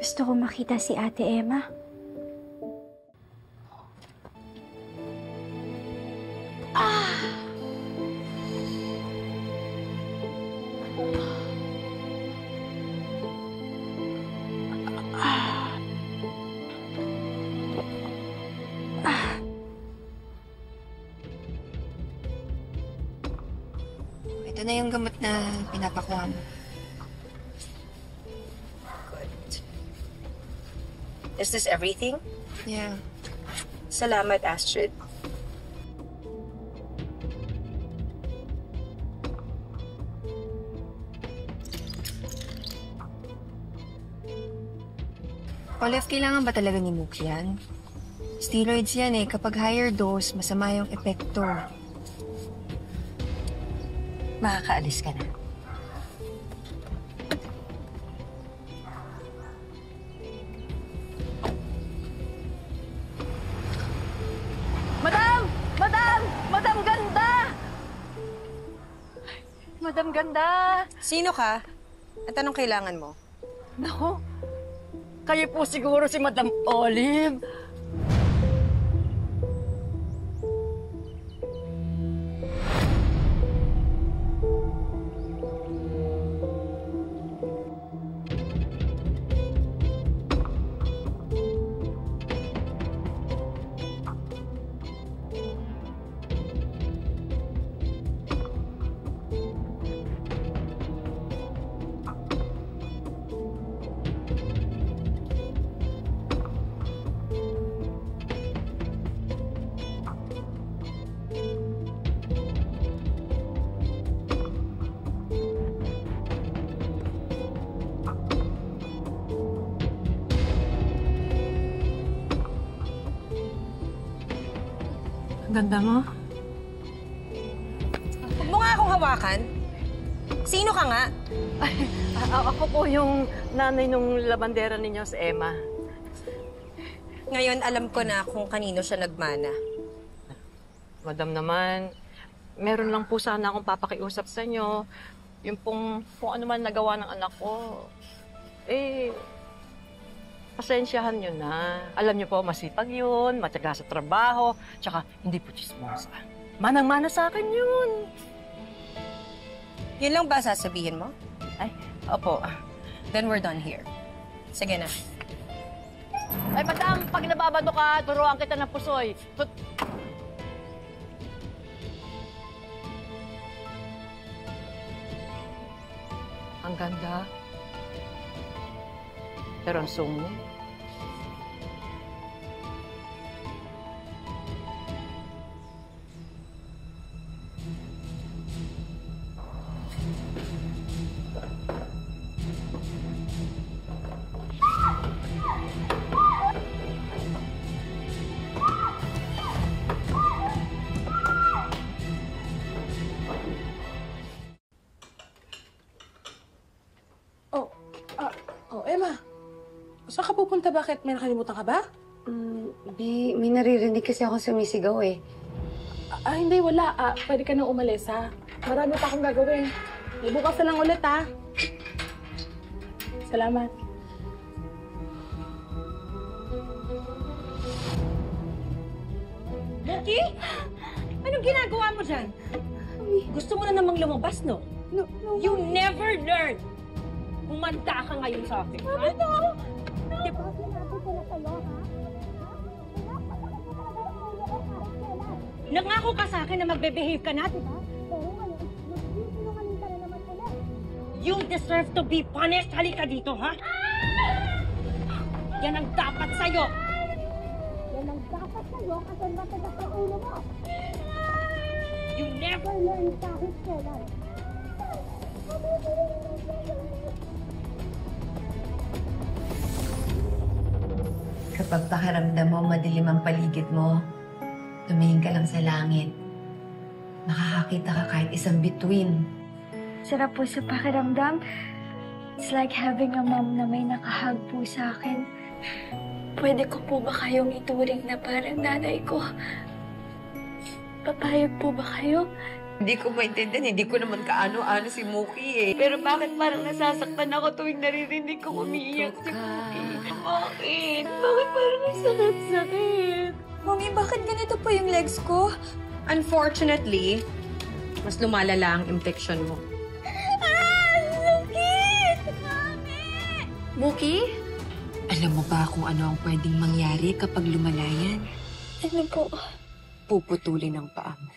Gusto ko makita si Ate Emma. Ito na yung gamot na pinapakuha mo. Is this everything? Yeah. Salamat, Astrid. Olive, kailangan ba talaga ni Mookie yan? Steroids yan eh. Kapag higher dose, masama yung epekto. Makakaalis ka na. Madam! Madam! Madam Ganda! Madam Ganda! Sino ka? At anong kailangan mo? Nako, kayo po siguro si Madam Olive. Ganda mo. Huwag mo nga akong hawakan. Sino ka nga? Ako po yung nanay nung labandera ninyo si Emma. Ngayon, alam ko na kung kanino siya nagmana. Madam naman, meron lang po sana akong papakiusap sa inyo. Yung kung ano man nagawa ng anak ko, pasensyahan nyo na. Alam nyo po, masipag yun, matyaga sa trabaho, tsaka hindi po chismosa. Manang-mana sa akin yun. Yun lang ba sasabihin mo? Ay, opo. Then we're done here. Sige na. Ay, madam, pag nababado ka, turuan kita ng pusoy. Ang ganda. Pero ang sumo. Emma. Saan ka pupunta? Bakit? May nakalimutan ka ba? May naririnig kasi ako sumisigaw eh. Hindi, wala. Pwede ka nang umalis, ha? Marami pa akong gagawin. Bukas na lang ulit, ha? Salamat. Mookie? Anong ginagawa mo dyan? Gusto mo na namang lumabas, no? No. You never learn! Umanda ka ngayon sa akin, ha? Nangako ka sa akin na magbe-behave ka na, diba? You deserve to be punished. Halika dito, ha? Yan ang dapat sa'yo. Yan ang dapat sa'yo kasi matagas ang ulo mo. You never learn kahit kailan. Kapag pakiramdam mo madilim ang paligid mo, tumingin ka lang sa langit. Makakakita ka kahit isang bituin. Sarap po sa pakiramdam. It's like having a mom na may nakahag po sa akin. Pwede ko po ba kayong ituring na parang nanay ko? Papayag po ba kayo? Hindi ko maintindihan, hindi ko naman kaano-ano si Mookie eh. Pero bakit parang nasasaktan ako tuwing naririnig ko umiiyak si Mookie? Bakit? Bakit parang ang sakit-sakit? Mami, bakit ganito po yung legs ko? Unfortunately, mas lumalala ang infection mo. Sakit! Mami! Mookie? Alam mo ba kung ano ang pwedeng mangyari kapag lumala yan? Ano po? Puputulin ang paa mo.